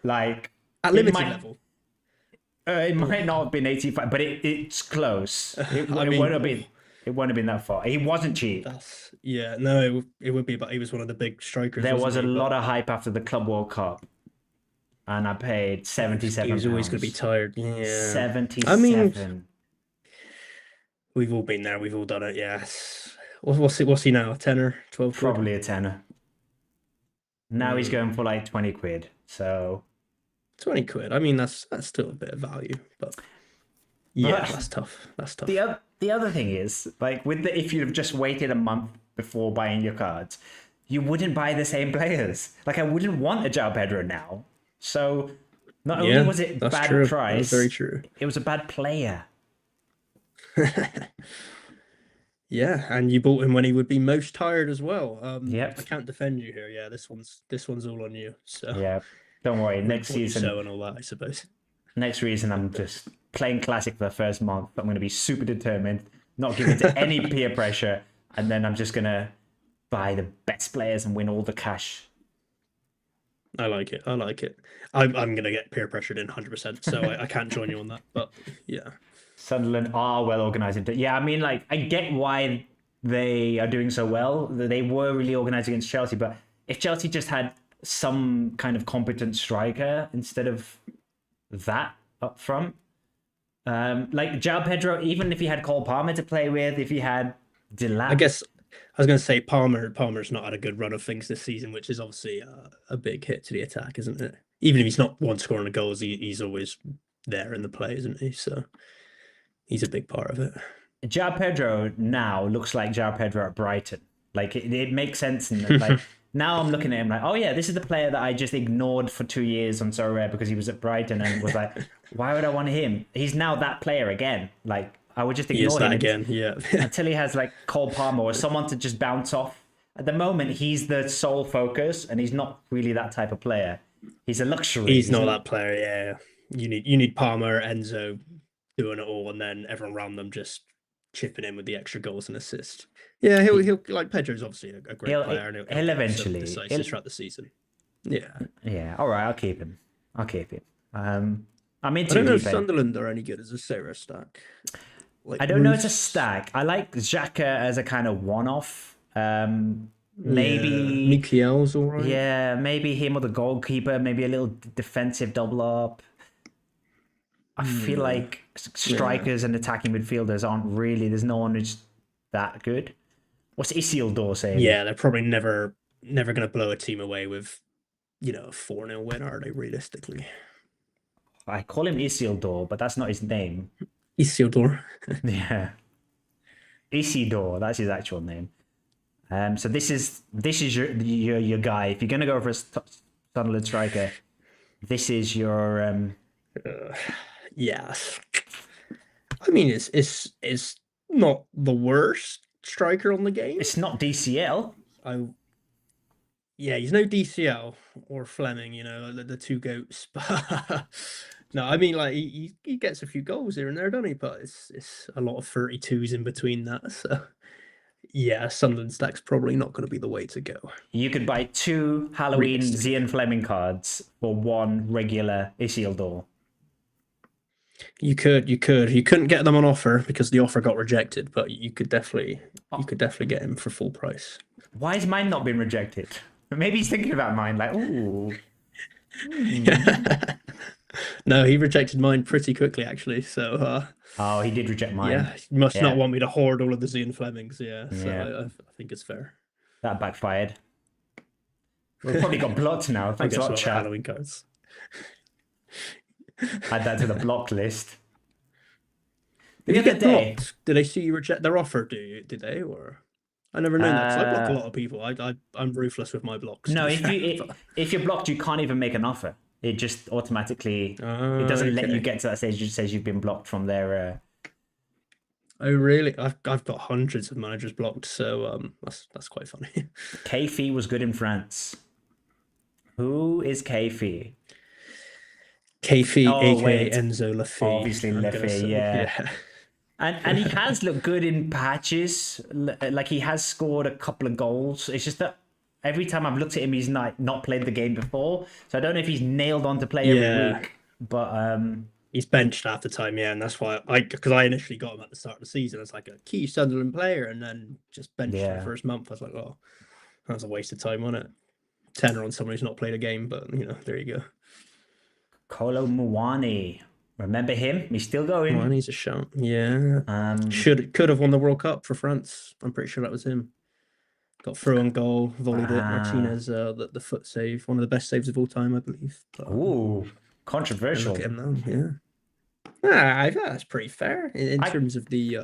like... At limited level. It might not have been 85, but it's close. It won't have been that far. He wasn't cheap. It would be, but he was one of the big strikers. There was a lot of hype after the Club World Cup, and I paid £77. He was always going to be tired. Yeah, 77. I mean, we've all been there. We've all done it. Yes. What's he now? A tenner? 12 quid? Probably a tenner. Now he's going for like 20 quid. So 20 quid. I mean, that's still a bit of value, but yeah, that's tough. That's tough. The other thing is, like, if you'd have just waited a month before buying your cards, you wouldn't buy the same players. Like, I wouldn't want a João Pedro now. So not only was it bad true. price, that's very true. It was a bad player. Yeah, and you bought him when he would be most tired as well. Yep. I can't defend you here. Yeah, this one's all on you. So Yeah. Don't worry. reap Next what you season, sow and all that, I suppose. next reason, I'm just playing Classic for the first month. I'm going to be super determined, not give in to any peer pressure, and then I'm just going to buy the best players and win all the cash. I like it. I like it. I'm gonna get peer pressured in 100%, so I can't join you on that. But yeah, Sunderland are well organized. Yeah, I mean, like, I get why they are doing so well. They were really organized against Chelsea, but if Chelsea just had some kind of competent striker instead of that up front, like João Pedro, even if he had Cole Palmer to play with, if he had Delap, I guess I was gonna say Palmer's not had a good run of things this season, which is obviously a big hit to the attack, isn't it? Even if he's not one scoring the goals, he's always there in the play, isn't he? So he's a big part of it. João Pedro now looks like João Pedro at Brighton. Like it makes sense. And like now I'm looking at him like, oh yeah, this is the player that I just ignored for 2 years on So Rare because he was at Brighton and was like, why would I want him? He's now that player again. Like I would just He is ignore that him again. Yeah. until he has like Cole Palmer or someone to just bounce off. At the moment, he's the sole focus, and he's not really that type of player. He's a luxury. He's not that player. Yeah. You need Palmer, Enzo doing it all, and then everyone around them just chipping in with the extra goals and assists. Yeah, he'll like Pedro's obviously a great player, and he'll eventually decisive throughout the season. Yeah. Yeah. All right. I'll keep him. I'll keep him. I'm into I don't know if Lipe. Sunderland are any good as a Sarah stack. Like I don't know. It's a Roofs. stack. I like Xhaka as a kind of one-off. Yeah, Maybe, Mikel's all right. yeah, maybe him or the goalkeeper. Maybe a little defensive double up. I feel like strikers and attacking midfielders aren't really. There's no one who's that good. What's Isildur saying? Yeah, they're probably never going to blow a team away with, a 4-0 win, are they, realistically? I call him Isildur, but that's not his name. Isildur. Yeah, Isidore. That's his actual name. So this is your guy. If you're gonna go for a Sunderland striker, this is your. Yes. I mean, it's not the worst striker on the game. It's not DCL. Yeah, he's no DCL or Fleming, the two goats. But no, I mean, like he gets a few goals here and there, doesn't he? But it's a lot of 32s in between that. So yeah, Sunderland stack's probably not going to be the way to go. You could buy 2 Halloween Zian Fleming cards for 1 regular Isildur. You couldn't get them on offer because the offer got rejected, but you could definitely get him for full price. Why has mine not been rejected? Maybe he's thinking about mine, like, ooh. No, he rejected mine pretty quickly, actually. So, Oh, he did reject mine. yeah, he must not want me to hoard all of the Zian Flemings. Yeah, so Yeah. I think it's fair. That backfired. We've probably got blocked now. I Thanks a guess lot, we'll have chat. Halloween cards. Add that to the blocked list. Did The you other get day, blocked? Did they see you reject their offer? Did they? Or I never know that. 'Cause I block a lot of people. I'm ruthless with my blocks. no, to be fair, if you're blocked, you can't even make an offer. It just automatically it doesn't let you okay. get to that stage. It just says you've been blocked from their. Oh really? I've got hundreds of managers blocked, so that's quite funny. Kayfi was good in France. Who is Kayfi? Kayfi, Oh, aka wait. Enzo Lafay. Obviously I'm gonna Lafay, say, yeah. And he has looked good in patches. Like he has scored a couple of goals. It's just that every time I've looked at him, he's not played the game before. So I don't know if he's nailed on to play every Yeah. week. But He's benched half the time, yeah, and that's why because I initially got him at the start of the season as like a key Sunderland player, and then just benched for Yeah. the first month. I was like, oh, that was a waste of time, wasn't it? Tenner on someone who's not played a game, but there you go. Kolo Muani, remember him? He's still going. Oh, and he's a shot. Yeah. Um, Could have won the World Cup for France. I'm pretty sure that was him. Got through on goal, volleyed it. Ah. Martinez, the foot save, one of the best saves of all time, I believe. But, ooh, and controversial. look at him now, yeah. I think that's pretty fair in terms of the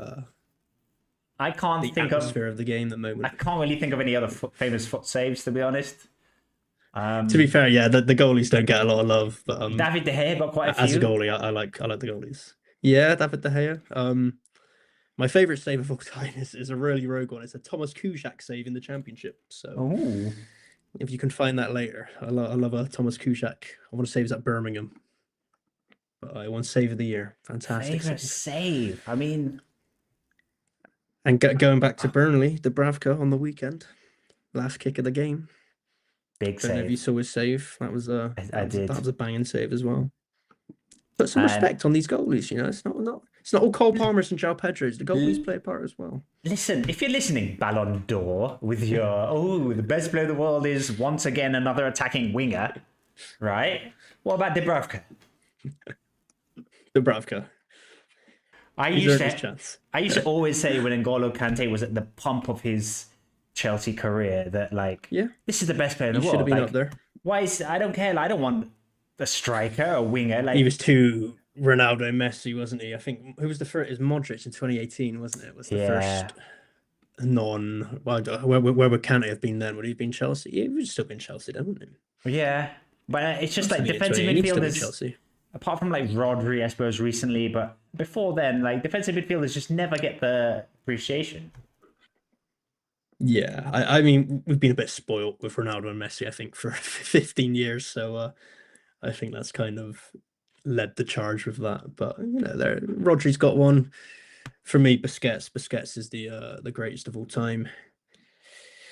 I can't think of. atmosphere of the game at the I moment. can't really think of any other famous foot saves, to be honest. To be fair, yeah, the goalies don't get a lot of love, but David De Gea got quite a as few. a goalie, I like the goalies. Yeah, David De Gea. My favorite save of all time is a really rogue one. It's a Thomas Kuszczak save in the championship. So Oh, if you can find that later, I love a Thomas Kuszczak. I want to say it was at Birmingham, but I won save of the year. Fantastic favorite save. save. I mean, And going back to Burnley, Dubravka on the weekend, last kick of the game. big Don't know if you save. saw his save. That was a I did. that was a banging save as well. Put some And- respect on these goalies. You know, it's not all Cole Palmers and João Pedros. The goalies play a part as well. Listen, if you're listening, Ballon d'Or, with your, the best player in the world is once again another attacking winger, right? What about Dubravka? Dubravka. I He's used earned his to, chance. I used to always say when N'Golo Kante was at the pump of his Chelsea career that, like, Yeah, this is the best player in the he should have world. been Like, up there. why is, I don't care. Like, I don't want a striker, a winger. Like, He was too Ronaldo Messi, wasn't he? I think who was the first? It was Modric in 2018, wasn't it? Was the Yeah. first non. Well, where would Kante have been then? Would he have been Chelsea? He would have still been Chelsea, then, wouldn't he? yeah. But it's just Must like have been defensive 20, he'd still be midfielders, Chelsea. apart from like Rodri, I suppose, recently, but before then, like defensive midfielders just never get the appreciation. Yeah, I mean, we've been a bit spoilt with Ronaldo and Messi, I think, for 15 years. So I think that's kind of led the charge with that. But you know, Rodri's got one. For me, Busquets. Busquets is the greatest of all time.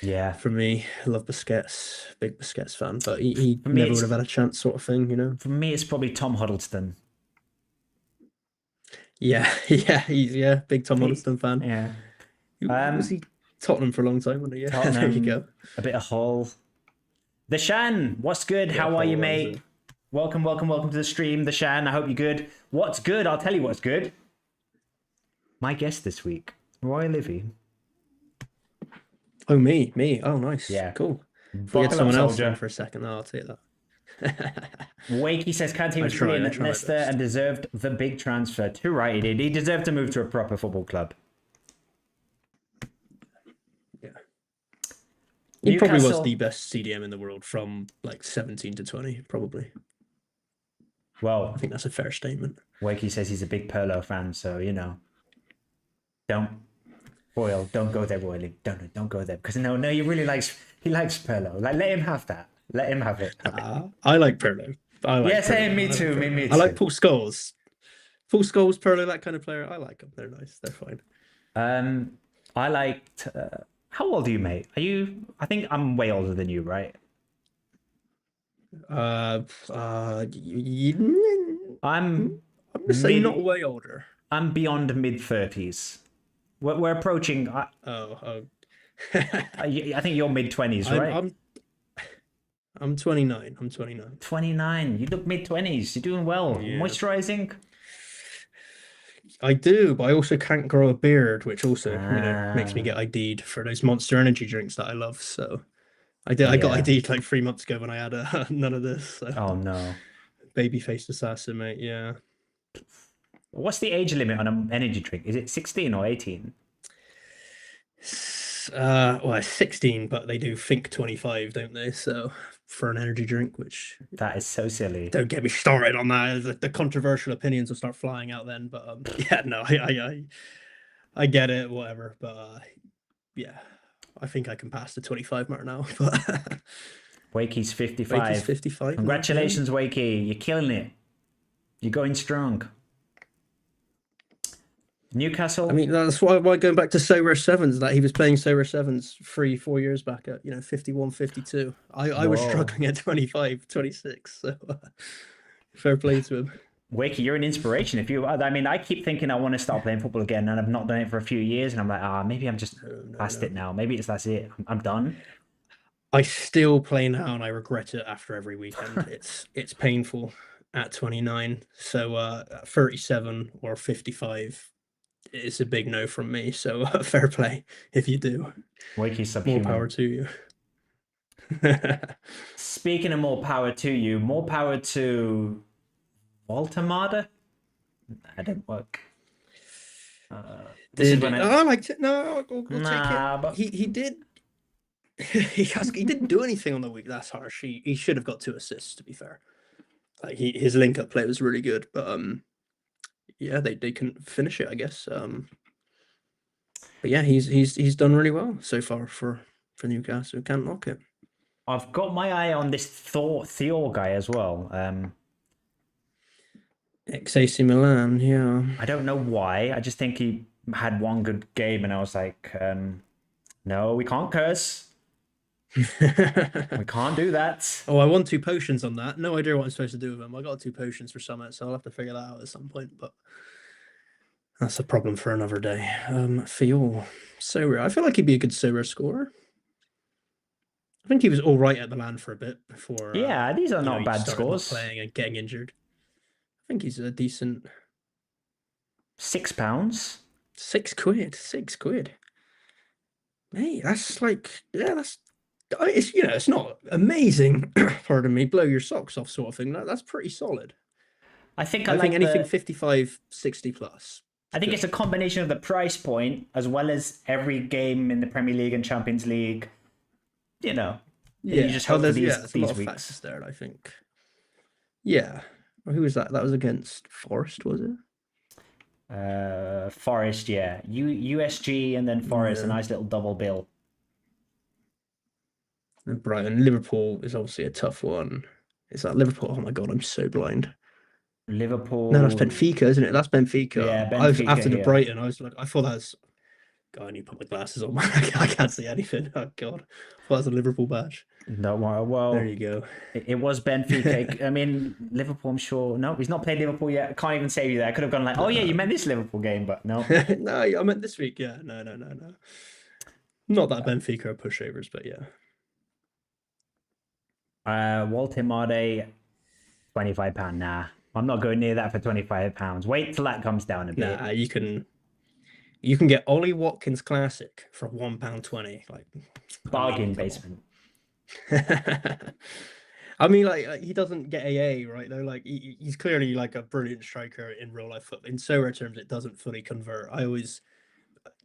Yeah. For me, I love Busquets, big Busquets fan, but he me, never it's- would have had a chance, sort of thing, you know. For me, it's probably Tom Huddleston. Yeah, he's big Tom Huddleston fan. Yeah. Was he Tottenham for a long time, wasn't he? Yeah, there you Tottenham, go. A bit of Hull. The Shan, what's good? Yeah, How are you, Hull, that was mate? it. Welcome to the stream, The Shan. I hope you're good. What's good? I'll tell you what's good. My guest this week, Roy Livy. Oh, me. Oh, nice. Yeah. Cool. We Buckle had up, someone else soldier. in for a second. Oh, I'll take that. Wakey says Kante was try brilliant my at Leicester best. and deserved the big transfer. Too right he did. He deserved to move to a proper football club. Yeah. He probably was Newcastle- the best CDM in the world from like 17 to 20, probably. Well, I think that's a fair statement. Wakey says he's a big Perlo fan, so you know. Don't go there, Roy. Don't go there because no, he likes Perlo. Like let him have that. Let him have it. I like Pirlo. Yeah, same. Me too. Me too. I like Paul Scholes. Paul Scholes, Pirlo, that kind of player. I like them. They're nice. They're fine. I liked. How old are you, mate? Are you? I think I'm way older than you, right? I'm I'm gonna say mid- not way older. beyond mid-30s. We're approaching. Oh. I think you're mid-20s, right? I'm 29. I'm 29. 29. You look mid-20s. You're doing well. Yeah. Moisturizing. I do, but I also can't grow a beard, which also makes me Ah. get ID'd for those Monster Energy drinks that I love. So I got Yeah. ID'd like 3 months ago when I had none of this. So. Oh no. Baby-faced assassin, mate. Yeah. What's the age limit on an energy drink? Is it 16 or 18? Well, it's 16, but they do think 25, don't they? So for an energy drink, which That is so silly. don't get me started on that. The controversial opinions will start flying out then. But yeah, no, I get it, whatever. But yeah, I think I can pass the 25 mark now. But Wakey's 55. Wakey's 55. now, Congratulations, Wakey. You're killing it. You're going strong. Newcastle. I mean, that's why going back to Sorare Sevens, that he was playing Sorare Sevens 3-4 years back at 51, 52. I was Whoa. struggling at 25, 26. So fair play to him. Wakey, you're an inspiration. I mean, I keep thinking I want to start playing football again, and I've not done it for a few years, and I'm like, maybe I'm just past it now. Maybe that's it. I'm done. I still play now, and I regret it after every weekend. It's painful at 29. So 37 or 55 is a big no from me. So fair play if you do. Wakey More subhuman. power to you. Speaking of more power to you, more power to Voltamada. That didn't work. This is when I liked it. No, I'll Nah, take but- it. He did. He didn't do anything on the week. That's harsh. He should have got 2 assists. To be fair, like his link up play was really good, but yeah, they couldn't finish it. I guess. But yeah, he's done really well so far for Newcastle. Can't knock it. I've got my eye on this Theo guy as well. Ex AC Milan, yeah. I don't know why. I just think he had one good game, and I was like, no, we can't curse. We can't do that. Oh, I won 2 potions on that. No idea what I'm supposed to do with them. I got 2 potions for Summit, so I'll have to figure that out at some point. But that's a problem for another day. Fiol, Sorare. I feel like he'd be a good Sorare scorer. I think he was all right at Milan for a bit before. Yeah, these are not he bad started not scores. playing and getting injured. I think he's a decent. £6. £6. £6. Mate, that's like, yeah, it's it's not amazing. Pardon me, blow your socks off sort of thing. That's pretty solid. I think I think anything 55, 60 plus. I think it's a combination of the price point as well as every game in the Premier League and Champions League. You just hope for these a lot of weeks. factors there, I think. Yeah. Well, who was that? That was against Forest, was it? Forest, yeah. USG and then Forest, a nice little double bill. And Brighton. Liverpool is obviously a tough one. Is that Liverpool? Oh my god, I'm so blind. Liverpool. No, that's Benfica, isn't it? That's Benfica. Yeah, Benfica. After the Brighton, I was like, I thought that was. God, I need to put my glasses on. I can't see anything. Oh god, I thought that was a Liverpool badge. No, well, there you go. It was Benfica. I mean, Liverpool. I'm sure. No, he's not played Liverpool yet. I can't even save you there. I could have gone like, oh yeah, you meant this Liverpool game, but no. No, I meant this week. Yeah, no. Not that Benfica are pushovers, but yeah. Walter Made, £25. Nah, I'm not going near that for £25. Wait till that comes down a bit. Nah, you can get Ollie Watkins Classic for £1.20. Like bargain basement. I mean, like he doesn't get AA, right? Though, like he's clearly like a brilliant striker in real life football. In Sorare terms, it doesn't fully convert.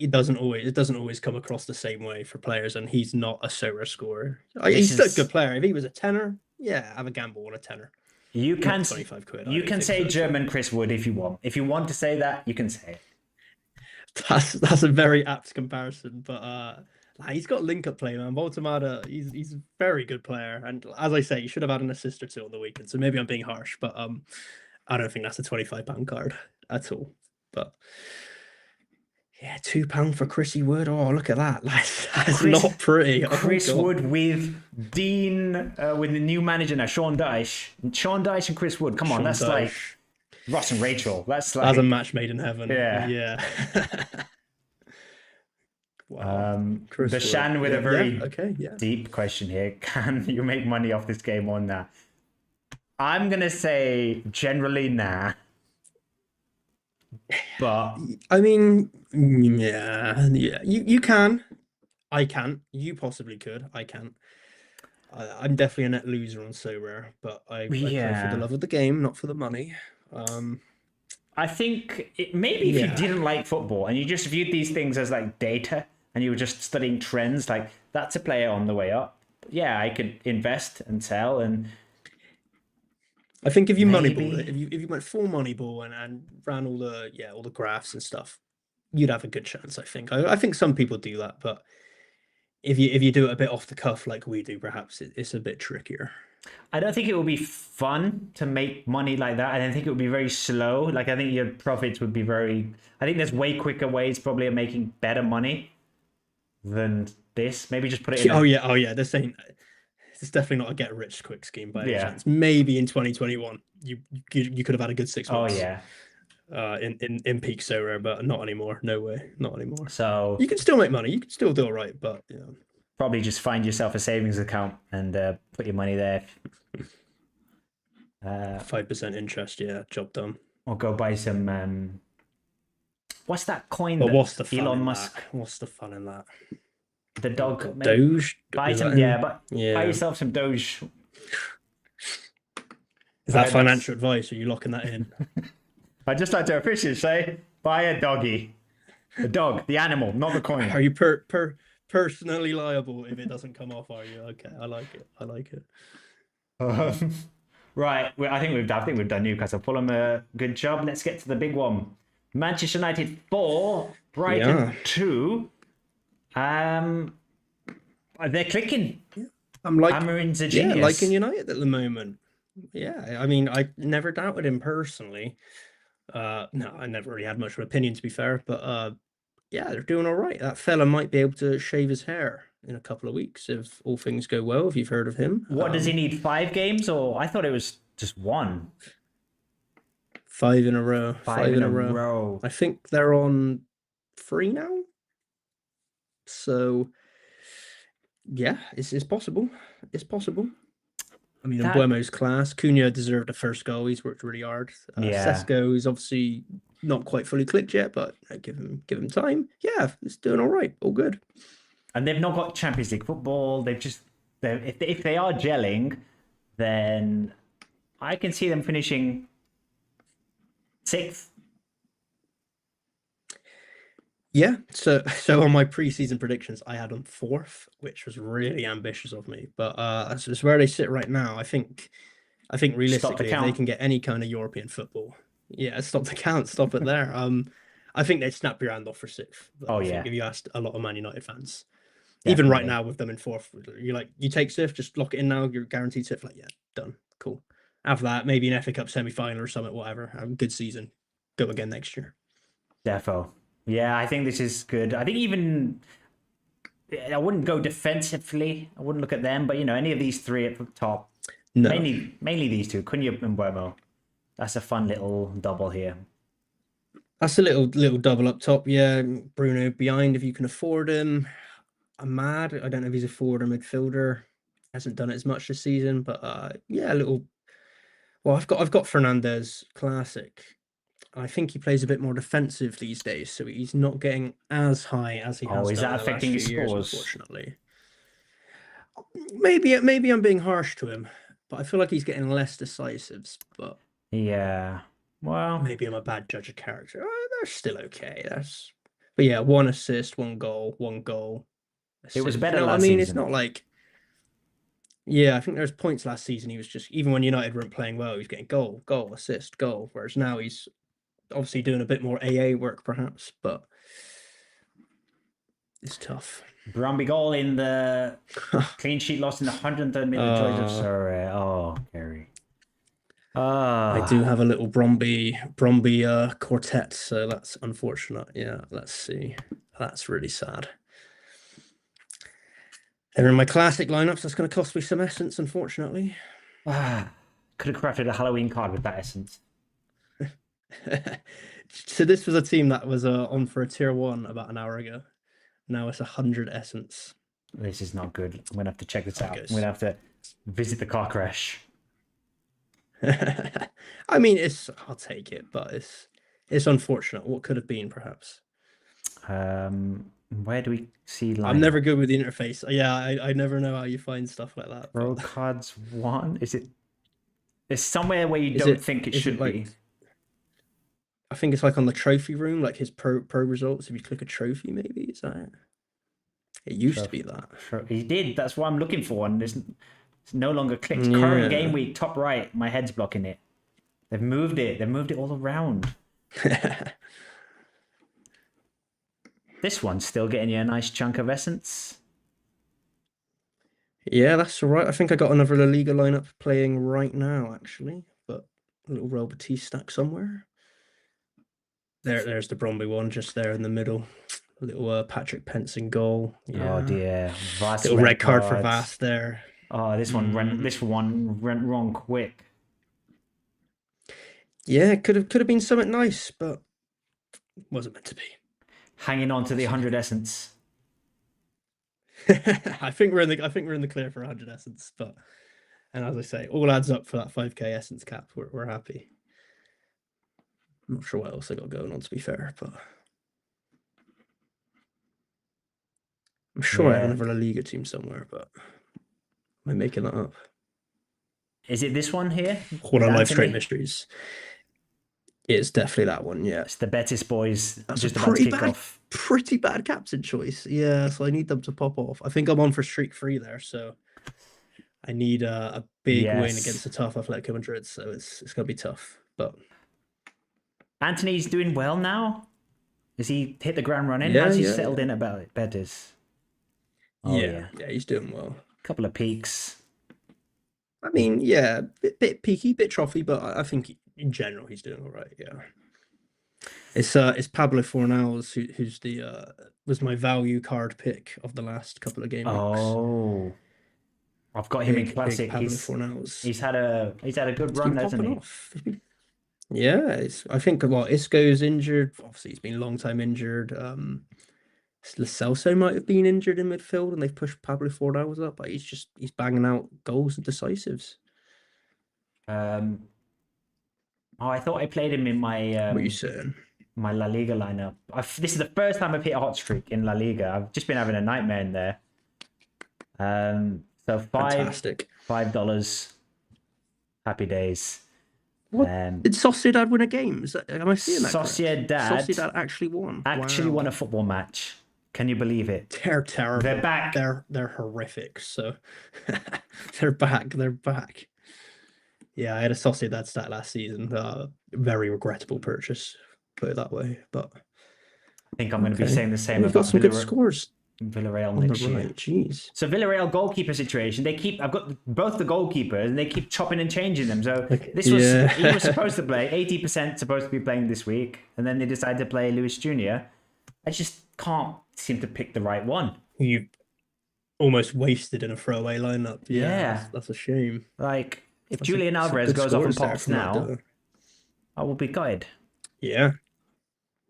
It doesn't always come across the same way for players, and he's not a Sorare scorer. He's still a good player. If he was a tenner, yeah, have a gamble on a tenner. You can £25. You can say German Chris Wood if you want. If you want to say that, you can say it. That's a very apt comparison, but he's got link-up play, man. Baltimore, he's a very good player, and as I say, he should have had an assist or 2 on the weekend. So maybe I'm being harsh, but I don't think that's a £25 card at all. But yeah, £2 for Chrissy Wood. Oh, look at that! That's not pretty. Chris Wood with Dean, with the new manager now, Sean Dyche. Sean Dyche and Chris Wood. Come on, that's Dyche. Like Ross and Rachel. That's like a match made in heaven. Yeah. Wow. The Shan with a very deep question here. Can you make money off this game or nah? I'm gonna say generally nah. But I mean, yeah. You can. I can't. You possibly could. I can't. I'm definitely a net loser on Sorare, but I play for the love of the game, not for the money. I think maybe if you didn't like football and you just viewed these things as like data and you were just studying trends, like that's a player on the way up. Yeah, I could invest and sell, and I think if you moneyball it, if you went full moneyball and ran all the graphs and stuff, you'd have a good chance. I think. I think some people do that, but if you do it a bit off the cuff like we do, perhaps it's a bit trickier. I don't think it would be fun to make money like that. I don't think it would be very slow. Like I think your profits would be very. I think there's way quicker ways probably of making better money than this. Maybe just put it in. Oh yeah. This definitely not a get rich quick scheme by any chance. Maybe in 2021 you could have had a good 6 months. Oh yeah. In peak Sorare, but not anymore. No way, not anymore. So you can still make money. You can still do all right, but probably just find yourself a savings account and put your money there. 5% interest, job done. Or go buy some. What's that coin? But what's the fun Elon in Musk? That? What's the fun in that? The dog. Doge. Buy some, buy yourself some Doge. Is that financial advice? Or are you locking that in? I just like to officially say, buy a doggy. The dog, the animal, not the coin. Are you personally liable if it doesn't come off? Are you okay? I like it. Right, I think we've done Newcastle. Fulham a good job. Let's get to the big one. Manchester United 4, Brighton Yeah. 2. They're clicking. I'm like, Amarin's a yeah, genius. liking United at the moment. Yeah, I mean, I never doubted him personally. No, I never really had much of an opinion to be fair, but yeah, they're doing all right. That fella might be able to shave his hair in a couple of weeks if all things go well. If you've heard of him, What does he need? 5 games, or I thought it was just one. 5 in a row. 5 in a row. I think they're on 3 now. So yeah, it's possible. It's possible. I mean, That- Mbuemo's class. Cunha deserved a first goal. He's worked really hard. Yeah. Sesko is obviously not quite fully clicked yet, but give him time. Yeah, it's doing all right. All good. And they've not got Champions League football. If they are gelling, then I can see them finishing 6th. Yeah, so on my preseason predictions, I had them 4th, which was really ambitious of me. But that's where they sit right now. I think realistically, if they count. can get any kind of European football, yeah, stop the count, stop it there. I think they'd snap your hand off for 6th. Oh, I think yeah. if you asked a lot of Man United fans, even right Definitely. now with them in 4th, you're like, you take 6th, just lock it in now. You're guaranteed 6th. Like, yeah, done, cool. After that, maybe an FA Cup semi-final or something, whatever. Have a good season. Go again next year. Defo. Yeah, I think this is good. I think even I wouldn't go defensively. I wouldn't look at them, but any of these 3 at the top. No. Mainly these 2, Cunha and Mbuemo. That's a fun little double here. That's a little double up top. Yeah, Bruno behind if you can afford him. Ahmad, I don't know if he's a forward or midfielder. Hasn't done it as much this season, but yeah, a little. Well, I've got Fernandez classic. I think he plays a bit more defensive these days, so he's not getting as high as he has. Oh, is done that in the last affecting his few years, scores? unfortunately. Maybe I'm being harsh to him, but I feel like he's getting less decisives. But Yeah. Well, maybe I'm a bad judge of character. They're still okay. But yeah, 1 assist, 1 goal, 1 goal. it was assist. better I last mean, season. it's not like. Yeah, I think there's points last season he was just, even when United weren't playing well, he was getting goal, assist, goal. Whereas now he's obviously doing a bit more AA work, perhaps, but it's tough. Bromby goal in the clean sheet loss in the 103rd minute. Joseph Sorry. Oh, Gary. I do have a little Bromby quartet, so that's unfortunate. Yeah, let's see. That's really sad. They're in my classic lineups. That's going to cost me some essence, unfortunately. Could have crafted a Halloween card with that essence. So this was a team that was on for a tier 1 about an hour ago. Now it's 100 essence. This is not good. I'm gonna have to check this out. Okay. I'm gonna have to visit the car crash. I mean, I'll take it, but it's unfortunate. What could have been, perhaps. Where do we see line? I'm never good with the interface. Yeah, I never know how you find stuff like that. Pro cards 1. Is it? There's somewhere where you don't think it should be. I think it's like on the trophy room, like his pro results. If you click a trophy, maybe is that it? It used to be that. He did. That's what I'm looking for, and it's no longer clicked. Current game week, top right. My head's blocking it. They've moved it. They've moved it all around. This one's still getting you a nice chunk of essence. Yeah, that's all right. I think I got another La Liga lineup playing right now, actually. But a little Real Betis stack somewhere. There's the Bromby one, just there in the middle. A little Patrick Pence in goal. Yeah. Oh dear. Vast little red card for Vast there. Oh, this one went wrong quick. Yeah, could have been something nice, but wasn't meant to be. Hanging on to the 100 essence. I think we're in the clear for 100 essence, and as I say, all adds up for that 5k essence cap. We're happy. I'm not sure what else I got going on, to be fair, but I'm sure I have another La Liga team somewhere, but am I making that up? Is it this one here? Hold on, Live Straight Mysteries. It's definitely that one, yeah. It's the Betis boys. That's just a about to kick off. Pretty bad captain choice. Yeah, so I need them to pop off. I think I'm on for streak 3 there, so I need a big win against a tough Atletico Madrid, so it's going to be tough. But Anthony's doing well now. Has he hit the ground running? Yeah, How's he yeah, settled yeah. in at Betis? Oh Yeah, yeah, yeah, he's doing well. couple of peaks. I mean, yeah, bit peaky, bit trophy, but I think in general he's doing all right. Yeah, it's Pablo Fornals who's the was my value card pick of the last couple of game weeks. Oh, I've got him in Big classic. Pablo Fornals. He's had a good He's been run, hasn't popping he? off. Yeah, I think Isco's injured. Obviously, he's been a long time injured. Lo Celso might have been injured in midfield, and they've pushed Pablo Fornals up, but he's banging out goals and decisives. Um, oh, I thought I played him in my What are you saying? my La Liga lineup. This is the first time I've hit a hot streak in La Liga. I've just been having a nightmare in there. So Fantastic. $5. Happy days. What did Sociedad win a game? Am I seeing that correct? Sociedad actually won. Actually Wow. won a football match. Can you believe it? They're terrible. They're back. They're horrific. So they're back. They're back. Yeah, I had a Sociedad stat last season. Very regrettable purchase, put it that way. But I think I'm going to be saying the same we've got about some good scores Villarreal on next the year. right. Jeez. So Villarreal goalkeeper situation. I've got both the goalkeepers, and they keep chopping and changing them. So he was supposed to play 80%, supposed to be playing this week, and then they decided to play Luis Junior. I just can't seem to pick the right one. You almost wasted in a throwaway lineup. Yeah. That's a shame. Like if Julian Alvarez goes off and pops now, I will be gutted. Yeah.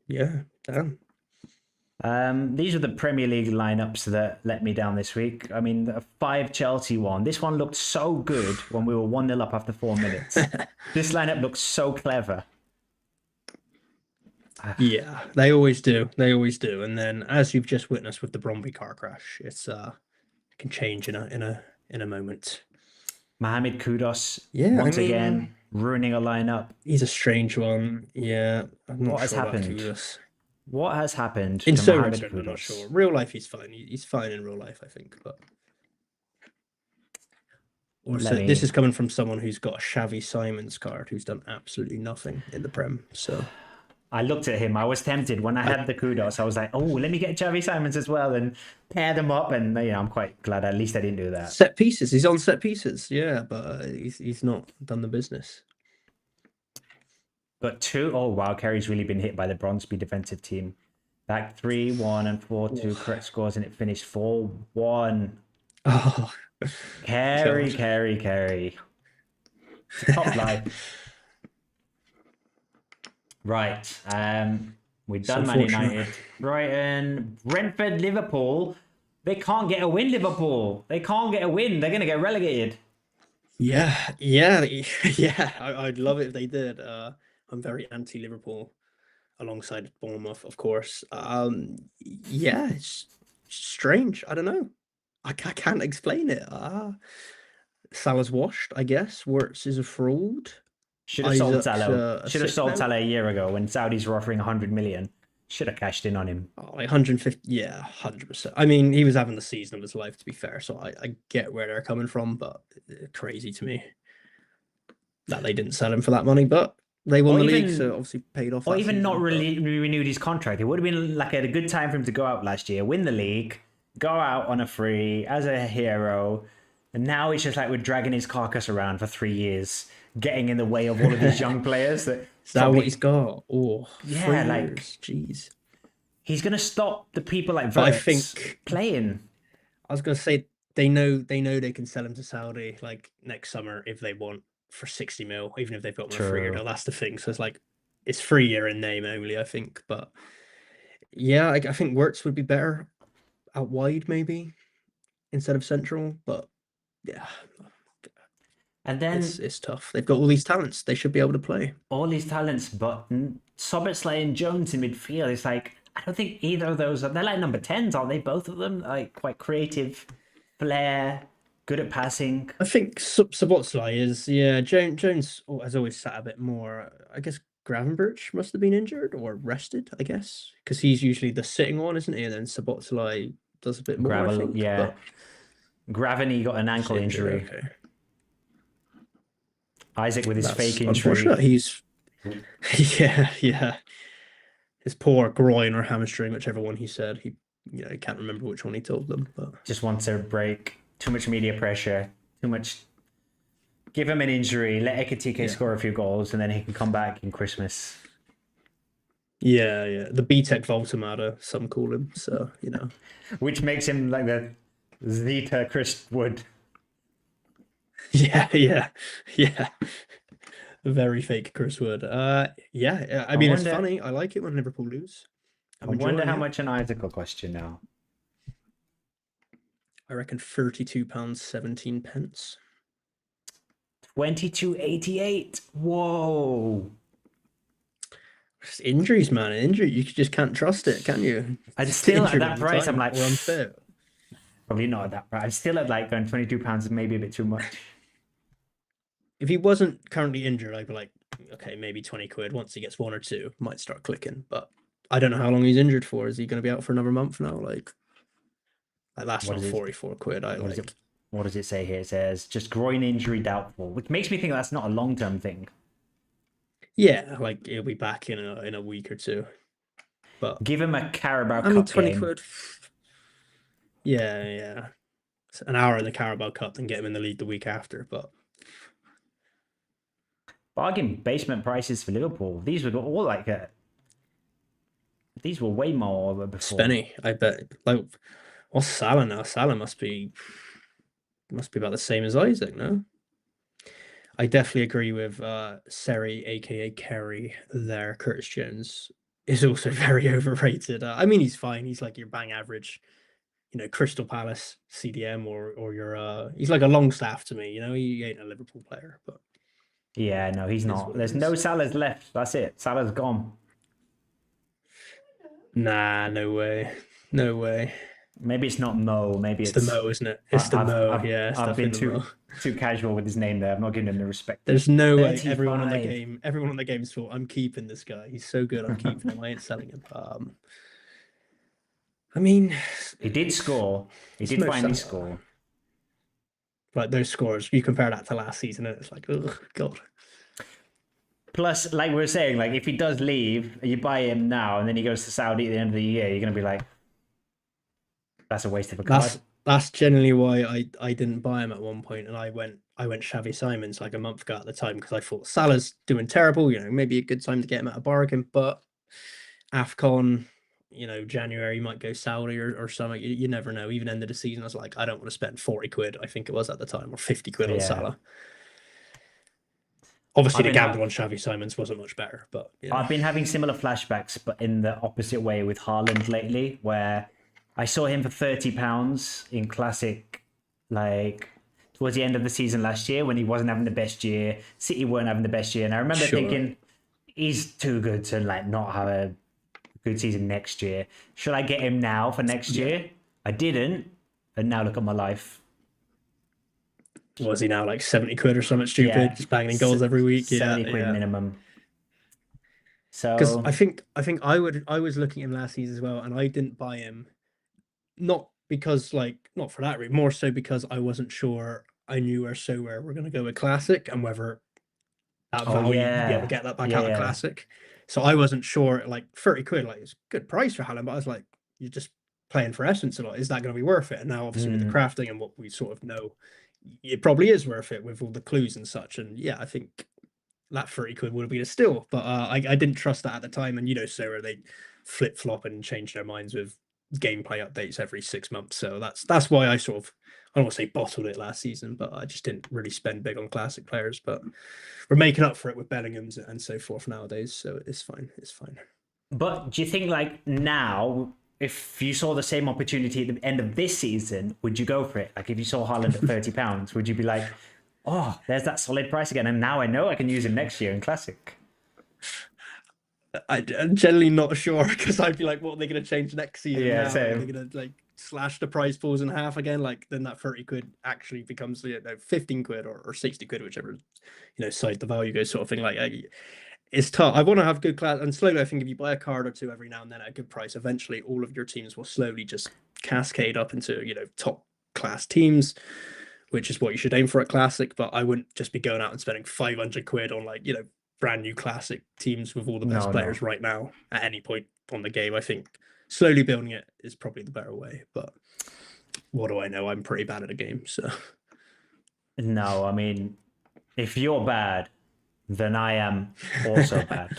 Yeah. Damn. These are the Premier League lineups that let me down this week. I mean, the 5 Chelsea one. This one looked so good when we were 1-0 up after 4 minutes. This lineup looks so clever. Yeah, they always do. They always do. And then, as you've just witnessed with the Bromby car crash, it can change in a moment. Mohamed Kudus, Yeah, once again ruining a lineup. He's a strange one. Yeah, I'm not What has sure about happened? Kudus. What has happened In to Mohamed Sorensen, I'm not Kudus? sure. Real life, he's fine. He's fine in real life, I think. But also, this is coming from someone who's got a Xavi Simons card, who's done absolutely nothing in the Prem. So I looked at him. I was tempted when I had the Kudus. I was like, oh, let me get Xavi Simons as well and pair them up. And I'm quite glad at least I didn't do that. set pieces. He's on set pieces. Yeah, but he's not done the business. But 2, oh wow, Kerry's really been hit by the Bronsby defensive team. Back 3-1 and 4-2 correct scores, and it finished 4-1. Oh, Kerry. Top life. Right. We've done Man United, Brighton, Brentford, Liverpool. They can't get a win, Liverpool. They can't get a win. They're going to get relegated. Yeah. I'd love it if they did. I'm very anti-Liverpool, alongside Bournemouth, of course. Yeah, it's strange. I don't know. I can't explain it. Salah's washed, I guess. Wirtz is a fraud. Should have sold Isaac's, Salah. Should have sold now. Salah a year ago when Saudis were offering 100 million. Should have cashed in on him. Oh, like 150, yeah, 100%. I mean, he was having the season of his life, to be fair, so I get where they're coming from, but crazy to me that they didn't sell him for that money, but they won the league, so obviously paid off. Or that even season, not really renewed his contract. It would have been like a good time for him to go out last year, win the league, go out on a free as a hero, and now it's just like we're dragging his carcass around for 3 years, getting in the way of all of these young players. Is that what he's got? Oh, yeah, 3 like years. Jeez. He's gonna stop the people like But I Wirtz think playing. I was gonna say they know they can sell him to Saudi like next summer if they want for 60 mil, even if they've got him a 3 year deal. That's the thing. So it's like it's 3 year in name only, I think. But yeah, I think Wirtz would be better out wide maybe instead of central. But yeah. And then it's tough. They've got all these talents. They should be able to play. All these talents, but Szoboszlai and Jones in midfield. It's like I don't think either of those they're like number 10s, aren't they? Both of them like quite creative, flair, good at passing. I think Szoboszlai is, yeah. Jones has always sat a bit more. I guess Gravenberch must have been injured or rested, I guess, because he's usually the sitting one, isn't he? And then Szoboszlai does a bit more. I think, yeah. Graveny got an ankle injury. Okay. Isaac with his fake injury. Unfortunate. He's yeah. his poor groin or hamstring, whichever one he said. He can't remember which one he told them, but Just wants a break. Too much media pressure. Too much. Give him an injury. Let Ekitike score a few goals, and then he can come back in Christmas. yeah, the BTEC Voltamata, some call him. So Which makes him like the Zeta Chris Wood. yeah. Very fake Chris Wood. Yeah. I mean, it's wonder- funny. I like it when Liverpool lose. I wonder enjoying how it. much an Isaac will cost you now. I reckon £32.17. 22.88. Whoa. Just injuries, man. Injury. You just can't trust it, can you? And still at Injured that all the price, I'm time like, or unfit. probably not at that price. I'm still at like going £22, maybe a bit too much. If he wasn't currently injured, I'd be like, okay, maybe 20 quid. Once he gets one or two, might start clicking. But I don't know how long he's injured for. Is he going to be out for another month now? Like that's What not is it? 44 quid. What does it say here? It says just groin injury doubtful, which makes me think that's not a long-term thing. Yeah, like he'll be back in a week or two. But Give him a Carabao I mean, Cup 20 game. quid. Yeah. It's an hour in the Carabao Cup and get him in the league the week after. But Bargain basement prices for Liverpool. These were all like these were way more before. Spenny, I bet. Like, what's Salah now? Salah must be about the same as Isaac, no? I definitely agree with Seri, aka Kerry. There, Curtis Jones is also very overrated. I mean, he's fine. He's like your bang average, Crystal Palace CDM or your. He's like a Longstaff to me. He ain't a Liverpool player, but Yeah, no, he's not. There's no Salahs left. That's it. Salah's gone. nah, no way, no way. Maybe it's not Mo. Maybe It's the Mo, isn't it? It's the Mo. Yeah, it's I've been definitely the too Mo. casual with his name there. I'm not giving him the respect. There's no way 35. everyone on the game's thought, I'm keeping this guy. He's so good. I'm keeping him. I ain't selling him. I mean, He did score. He did Mo finally Salah. score. Like those scores, you compare that to last season, and it's like, oh god. Plus, like we were saying, like if he does leave, you buy him now, and then he goes to Saudi at the end of the year, you're gonna be like, that's a waste of a card. That's generally why I didn't buy him at one point, and I went Xavi Simons like a month ago at the time because I thought Salah's doing terrible. Maybe a good time to get him at a bargain, but AFCON, January might go Saudi or something. You never know. Even end of the season, I was like, I don't want to spend 40 quid. I think it was at the time, or 50 quid on Yeah. Salah. Obviously, the been gamble on Xavi Simons wasn't much better, but I've been having similar flashbacks, but in the opposite way with Haaland lately, where I saw him for £30 in Classic, like towards the end of the season last year when he wasn't having the best year. City weren't having the best year, and I remember Sure. thinking he's too good to like not have a good season next year. Should I get him now for next year? I didn't, and now look at my life. was he now like 70 quid or something stupid, Yeah. just banging in goals every week? 70 quid minimum. Because So I think I was looking at him last season as well, and I didn't buy him, not because not for that reason, more so because I wasn't sure. I knew where we're going to go with Classic and whether that value you'd be able to get that back out of Classic. So I wasn't sure. Like 30 quid, like it's a good price for Haaland, but I was like, you're just playing for essence a lot. Is that going to be worth it? And now obviously with the crafting and what we sort of know, it probably is worth it with all the clues and such. And yeah, I think that 30 quid would have been a steal, but I didn't trust that at the time. And Sarah, they flip flop and change their minds with gameplay updates every 6 months. So that's why I sort of, I don't want to say bottled it last season, but I just didn't really spend big on Classic players. But we're making up for it with Bellingham's and so forth nowadays. So it's fine. It's fine. But do you think like now, if you saw the same opportunity at the end of this season, would you go for it? Like if you saw Haaland at £30, would you be like, oh, there's that solid price again, and now I know I can use him next year in Classic? I'm generally not sure because I'd be like, what are they going to change next season? Yeah, now? same. Are they going to slash the prize pools in half again? Then that 30 quid actually becomes 15 quid or 60 quid, whichever side the value goes, sort of thing. It's tough. I want to have good class, and slowly I think if you buy a card or two every now and then at a good price, eventually all of your teams will slowly just cascade up into top class teams, which is what you should aim for at Classic. But I wouldn't just be going out and spending 500 quid on brand new classic teams with all the best No, players no. right now at any point on the game. I think slowly building it is probably the better way. But what do I know? I'm pretty bad at a game, so No, I mean, if you're bad, then I am also bad.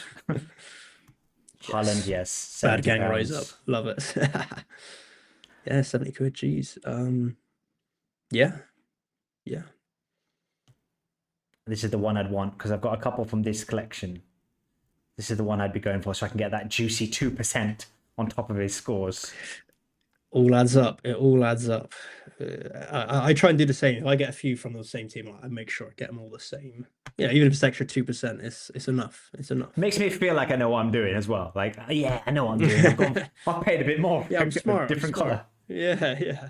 Holland, yes, bad 70 gang rise up. pounds. Love it. Yeah, 70 quid. Jeez. Yeah, yeah. This is the one I'd want because I've got a couple from this collection. This is the one I'd be going for so I can get that juicy 2% on top of his scores. All adds up. It all adds up. I try and do the same. If I get a few from the same team, I make sure I get them all the same. Yeah, even if it's extra 2%, it's enough. It's enough. Makes me feel like I know what I'm doing as well. Like, yeah, I know what I'm doing. I've paid a bit more. Yeah, I'm smart. Different I'm smart. color. Yeah.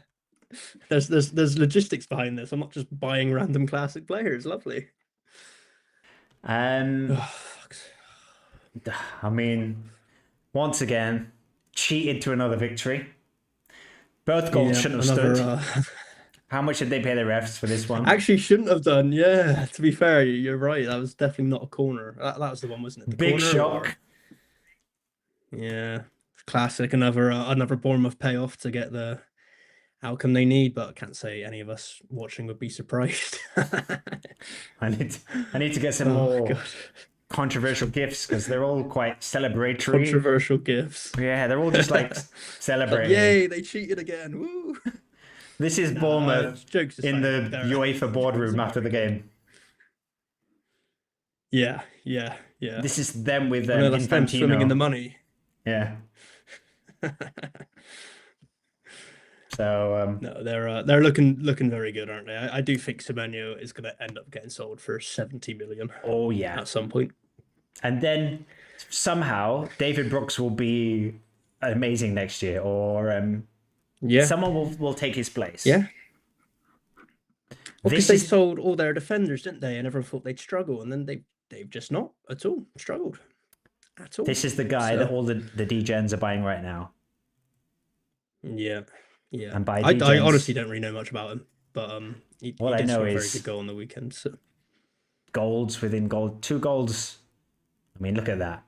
There's logistics behind this. I'm not just buying random classic players. Lovely. I mean, once again, cheated to another victory. Both goals shouldn't have stood. How much did they pay the refs for this one? Actually, shouldn't have done. Yeah, to be fair, you're right. That was definitely not a corner. That was the one, wasn't it? The Big corner, shock. Yeah, classic. Another Bournemouth payoff to get the outcome they need, but I can't say any of us watching would be surprised. I need to get some more controversial gifts because they're all quite celebratory. Controversial gifts. Yeah, they're all just like celebrating. Yay, they cheated again. Woo! This is Bournemouth in the UEFA boardroom after the game. Yeah. This is them with that's them Infantino. swimming in the money. Yeah. So no, they're looking very good, aren't they? I do think Semenyo is going to end up getting sold for 70 million. Oh yeah, at some point. And then somehow David Brooks will be amazing next year, or someone will take his place. Yeah. Well, because they sold all their defenders, didn't they? And everyone thought they'd struggle, and then they've just not at all struggled. At all. This is the guy that all the degens are buying right now. Yeah. And by I honestly don't really know much about him, but he all I know is a is very good goal on the weekend. So golds within gold, 2 goals. I mean, look at that.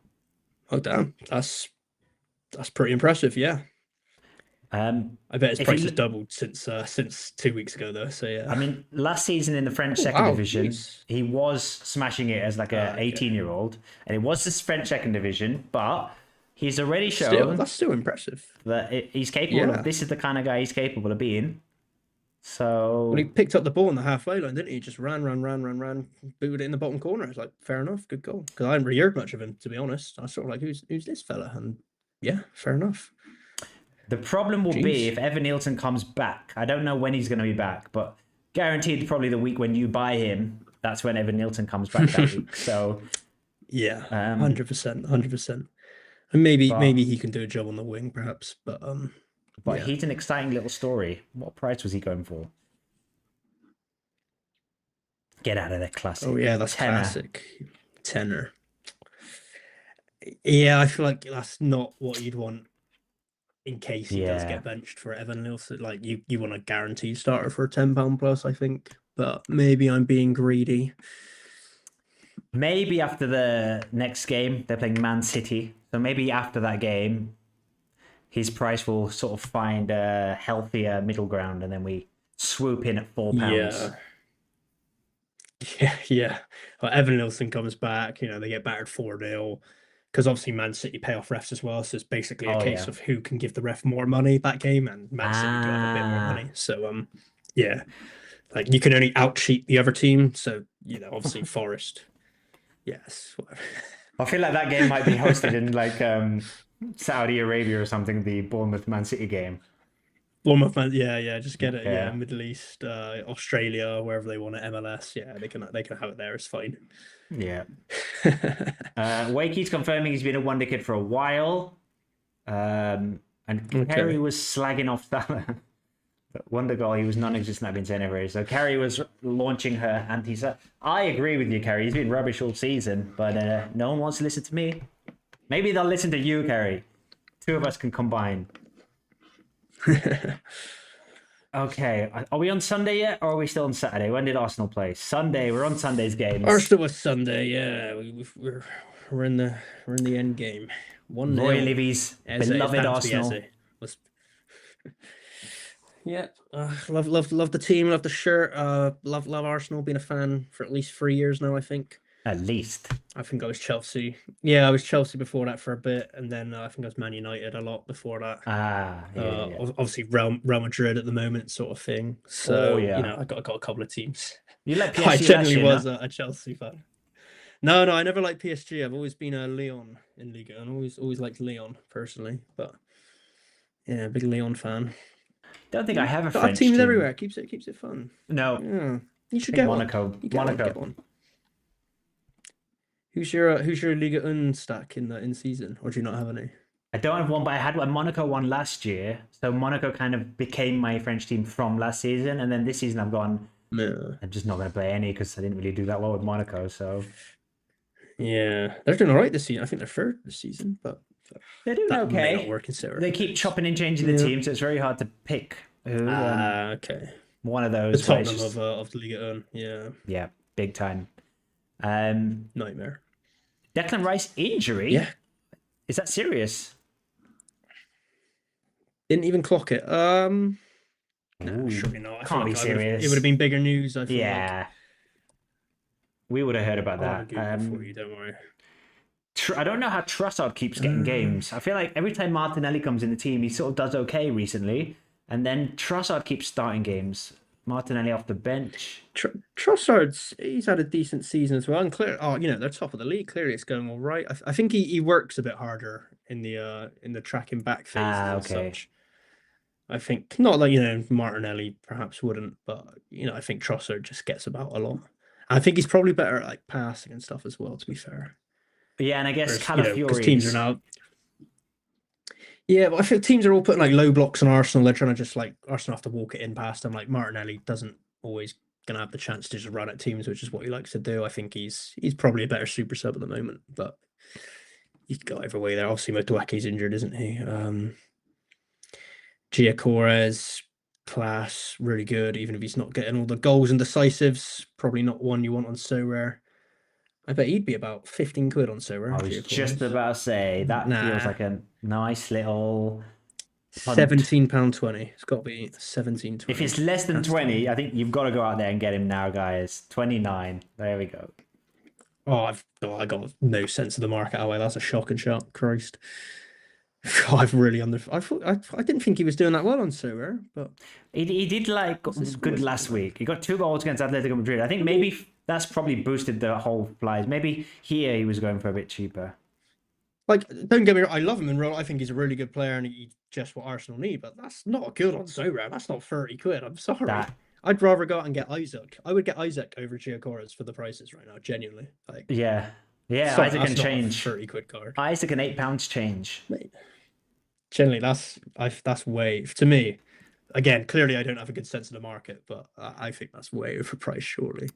Oh damn, that's pretty impressive. Yeah. I bet his price has doubled since 2 weeks ago, though. So yeah. I mean, last season in the French second division, he was smashing it as like a 18-year-old, and it was this French second division, but he's already shown that's still impressive that he's capable of. This is the kind of guy he's capable of being. So when he picked up the ball in the halfway line, didn't he? Just ran, booted it in the bottom corner. It's like, fair enough, good goal. Because I hadn't really heard much of him, to be honest. I was sort of like, who's this fella? And yeah, fair enough. The problem will be if Evan Nilsson comes back. I don't know when he's going to be back, but guaranteed probably the week when you buy him, that's when Evan Nilsson comes back that week. So yeah, 100%. And maybe he can do a job on the wing, perhaps. But he's an exciting little story. What price was he going for? Get out of there, classic. Oh yeah, that's classic. Tenner. Yeah, I feel like that's not what you'd want in case he does get benched for Evan Nilsson. Like you want a guaranteed starter for £10 plus, I think. But maybe I'm being greedy. Maybe after the next game, they're playing Man City. So maybe after that game, his price will sort of find a healthier middle ground, and then we swoop in at £4. Yeah. Well, Evan Nilsson comes back. They get battered 4-0 because obviously Man City pay off refs as well. So it's basically a case of who can give the ref more money that game, and Man City do have a bit more money. So like you can only out cheat the other team. So obviously Forest. Yes. I feel like that game might be hosted in like Saudi Arabia or something. The Bournemouth Man City game. Bournemouth, yeah, just get it. Yeah, Middle East, Australia, wherever they want it, MLS. Yeah, they can have it there. It's fine. Yeah. Wakey's confirming he's been a wonder kid for a while, and Kerry was slagging off Salah. But wonder goal, he was non-existent. I've been saying every. So Kerry was launching her anti-Salah. I agree with you, Kerry. He's been rubbish all season, but no one wants to listen to me. Maybe they'll listen to you, Kerry. 2 of us can combine. Okay, are we on Sunday yet, or are we still on Saturday? When did Arsenal play? Sunday. We're on Sunday's games. Arsenal was Sunday. Yeah, we're in the end game. Roy 1-0. Livy's Eze, it's beloved bound to be Arsenal. Eze. Was yeah, love the team, love the shirt. Love Arsenal. Been a fan for at least 3 years now, I think. At least. I think I was Chelsea. Yeah, I was Chelsea before that for a bit, and then I think I was Man United a lot before that. Yeah. Obviously Real Madrid at the moment, sort of thing. So yeah. you know, I got a couple of teams. You like PSG I last generally year, was no? a Chelsea fan. No, I never liked PSG. I've always been a Leon in Liga, and always liked Leon personally. But yeah, big Leon fan. Don't think I have a Got French teams team. everywhere. Keeps it fun. No, Yeah, you should I think get Monaco. one. You get Monaco. Get one. Who's your Liga Un stack in season, or do you not have any? I don't have one, but I had one. Monaco won last year, so Monaco kind of became my French team from last season, and then this season I've gone. Yeah. I'm just not going to play any because I didn't really do that well with Monaco. So Yeah, they're doing all right this season. I think they're third this season, but they're doing that may not okay. work in Sarah. They keep chopping and changing the team, so it's very hard to pick who. Okay. One of The those. where it's Tottenham just- of the Liga Un. Yeah, yeah, big time. nightmare. Declan Rice injury. Yeah, Is that serious? didn't even clock it. No, Ooh, surely not. I can't feel be like serious. It would have been bigger news. I feel Yeah. We would have heard about Like. I'll that. Google it for you. Don't worry. I don't know how Trossard keeps getting games. I feel like every time Martinelli comes in the team, he sort of does okay recently, and then Trossard keeps starting games. Martinelli off the bench. Trossard's he's had a decent season as well, and clear. Oh, you know they're top of the league. Clearly, it's going all right. I think he works a bit harder in the tracking back phases and Okay. such. I think not like Martinelli perhaps wouldn't, but I think Trossard just gets about a lot. I think he's probably better at like passing and stuff as well. To be fair, Yeah, and I guess because Calafiori. teams are now. Yeah, but I feel teams are all putting like low blocks on Arsenal. They're trying to just like Arsenal have to walk it in past them. Like Martinelli doesn't always gonna have the chance to just run at teams, which is what he likes to do. I think he's probably a better super sub at the moment, but he got either way there. Obviously, Motuake's injured, isn't he? Giacores, class, really good, even if he's not getting all the goals and decisives. Probably not one you want on So Rare. I bet he'd be about 15 quid on So Rare. I was just about to say that feels like a nice little. £17.20. It's got to be 17.20. If it's less than Has to 20, be. I think you've got to go out there and get him now, guys. 29. There we go. I got no sense of the market. Oh, well, that's a shocking shot. Christ. I've really I didn't think he was doing that well on So Rare, but He did like good last week. He got 2 goals against Atletico Madrid. I think maybe that's probably boosted the whole flies. Maybe here he was going for a bit cheaper. like, don't get me wrong, I love him in real. I think he's a really good player and he's just what Arsenal need. But that's not good on So Rare. That's not 30 quid. I'm sorry. I'd rather go out and get Isaac. I would get Isaac over Giacores for the prices right now. Genuinely, like Yeah, sorry, Isaac that's can not a change. 30 quid card. Isaac and £8 change. Mate. Generally, that's way to me. Again, clearly, I don't have a good sense of the market, but I think that's way overpriced, surely.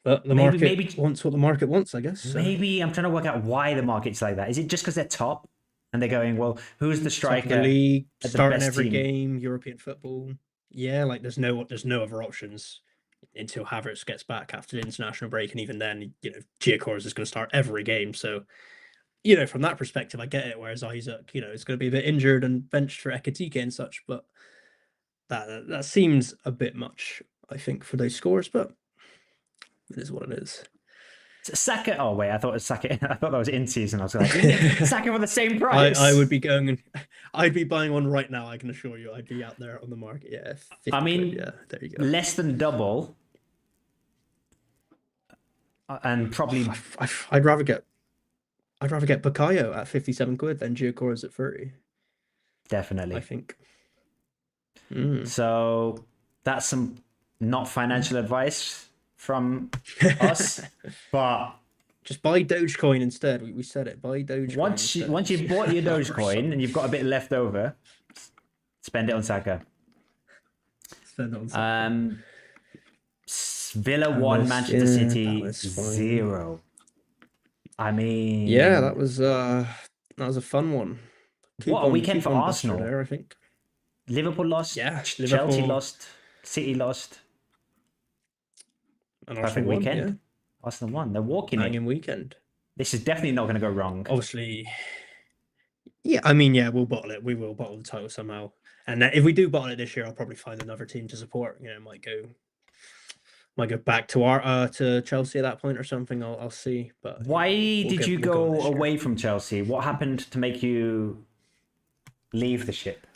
But the market wants what the market wants, I guess. So. Maybe I'm trying to work out why the market's like that. Is it just because they're top and they're going, well, who's the striker? Top of the league, at the starting best every team? game, European football. Yeah, like there's no other options until Havertz gets back after the international break, and even then, Giacores is going to start every game. So, from that perspective, I get it. Whereas Isaac, is going to be a bit injured and benched for Ekitike and such, but that seems a bit much, I think, for those scores. But it is what it is. Saka. Oh wait, I thought it was Saka. I thought that was in season. I was like, Saka for the same price. I would be going. I'd be buying one right now. I can assure you. I'd be out there on the market. Yeah. 50 quid, yeah. There you go. Less than double, and probably. I'd rather get Bukayo at 57 quid than Giacores at 30. Definitely. I think. So that's some not financial advice from us, but just buy Dogecoin instead. We said it. Buy Dogecoin. Once you've bought your Dogecoin and you've got a bit left over, spend it on Saka. Spend it on Saka. Villa 1, Manchester City 0. I mean, yeah, that was a fun one. What a weekend for Arsenal. There, I think. Liverpool lost. Yeah, Chelsea Liverpool. lost. City lost. An Perfect Arsenal won, weekend. yeah. Arsenal won. They're walking it. Banging weekend. This is definitely not going to go wrong. Obviously, yeah. I mean, yeah, we'll bottle it. We will bottle the title somehow. And if we do bottle it this year, I'll probably find another team to support. You know, might go back to our to Chelsea at that point or something. I'll see. But Why did you we'll go go this year. away from Chelsea? What happened to make you leave the ship?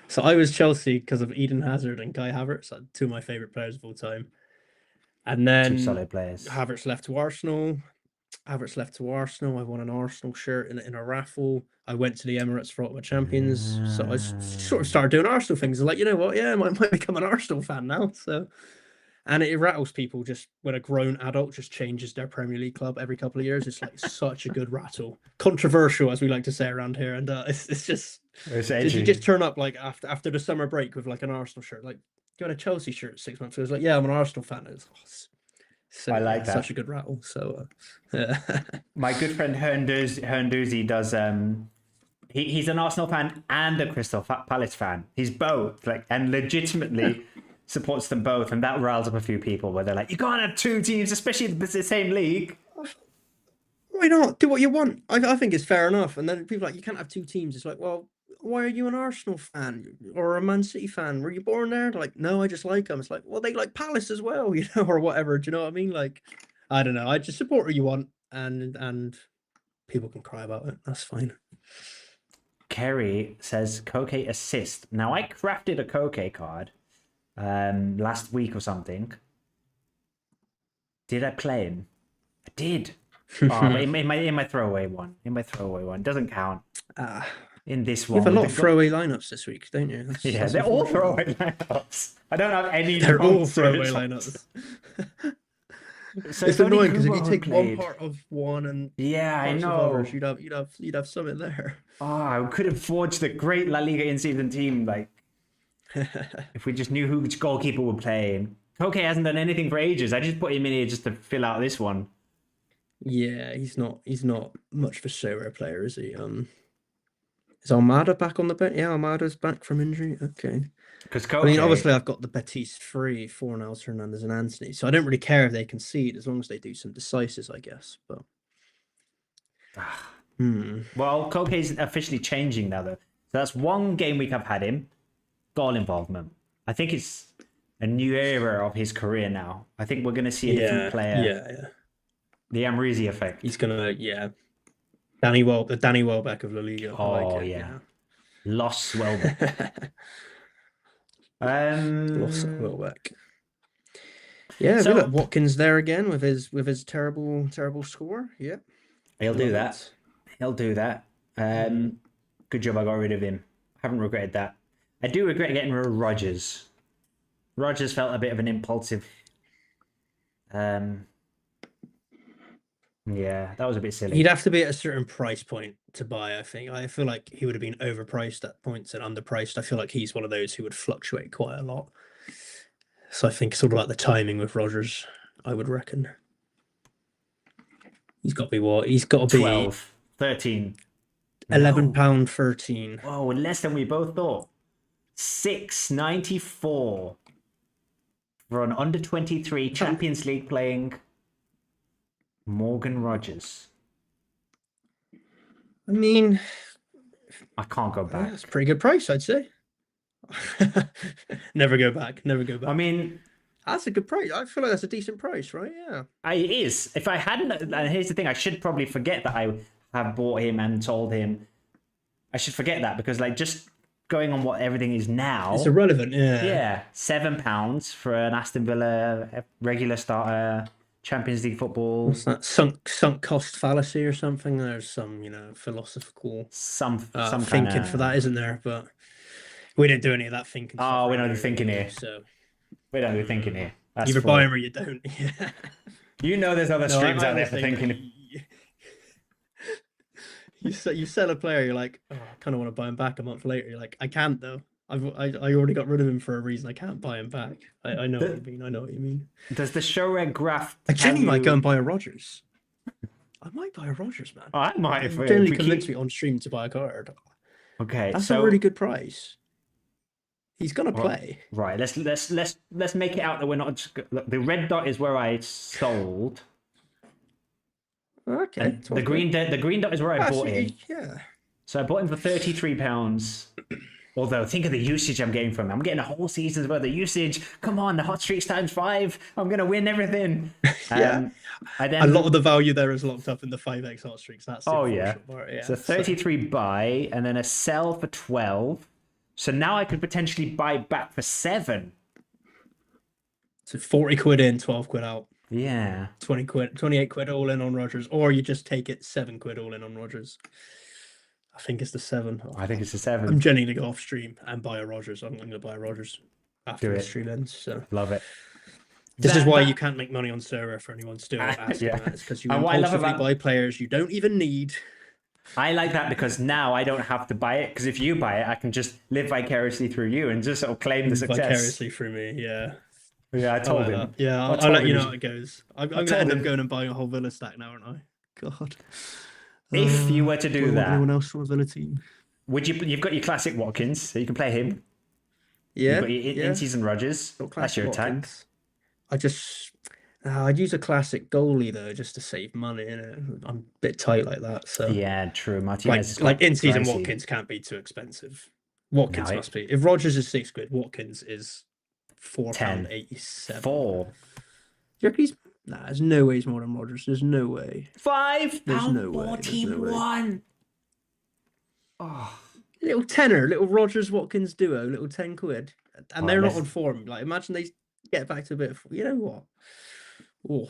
So I was Chelsea because of Eden Hazard and Kai Havertz, two of my favorite players of all time. And then Two solid players. Havertz left to Arsenal. I won an Arsenal shirt in a raffle. I went to the Emirates for Ultimate Champions. So I sort of started doing Arsenal things. I was like, you know what? Yeah, I might become an Arsenal fan now. So, and it rattles people just when a grown adult just changes their Premier League club every couple of years. It's like such a good rattle. Controversial, as we like to say around here. And it's just, you just turn up like after the summer break with like an Arsenal shirt. Like, you had a Chelsea shirt 6 months ago. It's like, yeah, I'm an Arsenal fan. So, I like that. Such a good rattle. So, my good friend Hernduzi does. He's an Arsenal fan and a Crystal Palace fan. He's both, like, and legitimately supports them both, and that riles up a few people where they're like, "You can't have two teams, especially in the same league." Why not? Do what you want. I think it's fair enough. And then people are like, you can't have two teams. It's like, well, why are you an Arsenal fan or a Man City fan? Were you born there? They're like, no, I just like them. It's like, well, they like Palace as well, you know, or whatever. Do you know what I mean? Like, I don't know. I just support who you want, and people can cry about it. That's fine. Kerry says Koke assist. Now I crafted a Koke card last week or something. Did I play him? I did. Oh, in my throwaway one. Doesn't count. In this one. You have a lot of throwaway lineups this week, don't you? That's they're all throwaway lineups. I don't have any. They're all throwaway lineups. So it's annoying because if you take one part of one and I know, others, you'd have something there. Oh, I could have forged a great La Liga in-season team. Like, if we just knew which goalkeeper would play. Koke hasn't done anything for ages. I just put him in here just to fill out this one. Yeah, he's not much of a show player, is he? Is Almada back on the bench? Yeah, Almada's back from injury. Okay. Because I mean, obviously, I've got the Betis free, Fornals, Hernandez, and Anthony, so I don't really care if they concede as long as they do some decisives, I guess. But well, Koke's officially changing now, though. So that's one game week I've had him. Goal involvement. I think it's a new era of his career now. I think we're going to see a different player. Yeah. The Amrizi effect. He's gonna, the Danny Welbeck of La Liga. Oh, yeah. Lost Welbeck. Lost Welbeck. Yeah, so, look, Watkins there again with his terrible score. Yeah, he'll do that. Good job I got rid of him. Haven't regretted that. I do regret getting rid of Rodgers. Rodgers felt a bit of an impulsive. Yeah, that was a bit silly. He'd have to be at a certain price point to buy, I think. I feel like he would have been overpriced at points and underpriced. I feel like he's one of those who would fluctuate quite a lot. So I think it's all about the timing with Rodgers, I would reckon. He's got to be what? He's got to be 12, 13. £11, 13. Whoa, less than we both thought. $6.94 for an under 23 Champions League playing Morgan Rodgers. I mean, I can't go back. That's a pretty good price, I'd say. Never go back. I mean, that's a good price. I feel like that's a decent price, right? Yeah. It is. If I hadn't, and here's the thing, I should probably forget that I have bought him and told him. I should forget that because, like, just going on what everything is now, it's irrelevant. Yeah. Yeah, £7 for an Aston Villa regular starter. Champions League football. What's that? Sunk cost fallacy or something? There's some, philosophical some thinking kinda... for that, isn't there? But we didn't do any of that thinking. Oh, we don't do thinking here. So we don't do thinking here. That's either buy them or you don't. Yeah. You know, there's other streams out there for thinking. You sell a player, you're like, oh, I kind of want to buy him back a month later. You're like, I can't though. I already got rid of him for a reason. I can't buy him back. I know what you mean. Does the show red graph? I genuinely might go and buy a Rodgers. I might buy a Rodgers, man. Oh, I might. Generally convinced me on stream to buy a card. Okay, That's so a really good price. He's gonna Well, play. right, let's make it out that we're not just, look, the red dot is where I sold, Okay, and the green dot is where I bought him. yeah. So I bought him for £33. Although think of the usage I'm getting from him. I'm getting a whole season's worth of usage. Come on, the hot streaks times 5. I'm gonna win everything. Yeah. I then A lot of the value there is locked up in the 5x hot streaks. That's the oh yeah. unfortunate part, yeah. So 33 buy and then a sell for 12. So now I could potentially buy back for 7. So 40 quid in, 12 quid out. Yeah. 20 quid, 28 quid all in on Rogers, or you just take it 7 quid all in on Rogers. I think it's the 7. I think it's a I'm 7. genuinely to go off stream and buy a Rogers. I'm going to buy a Rogers after Do the it. stream ends. So Love it. this is That- why that- you can't make money on server for anyone still asking Yeah. that. It's because you And what I love impulsively about- buy players you don't even need. I like that because now I don't have to buy it. Because if you buy it, I can just live vicariously through you and just sort of claim the success. Vicariously through me, yeah. Yeah, I told like him. that. Yeah, I I'll told let you him. know how it goes. I'm going to told end up him. going and buying a whole Villa stack now, aren't I? God. If you were to do want anyone that, else from a Villa team? would you? You've got your classic Watkins, so you can play him. Yeah, You've got your in-season Rogers. Got That's your classic attack. Watkins. I'd use a classic goalie though, just to save money. I'm a bit tight like that, so Yeah, true. Martinez is like quite in-season pricey. Watkins can't be too expensive. Watkins No, must be. If Rogers is 6 quid, Watkins is £10. £4.87. 4. Do you reckon he's? Nah, there's no way he's more than Rogers. There's no way. £5. There's no way, there's no way. 41. Oh, Little tenner, little Rogers Watkins duo, little 10 quid, and Oh, they're not let's- on form. Like, imagine they get back to a bit of. You know what? Oh,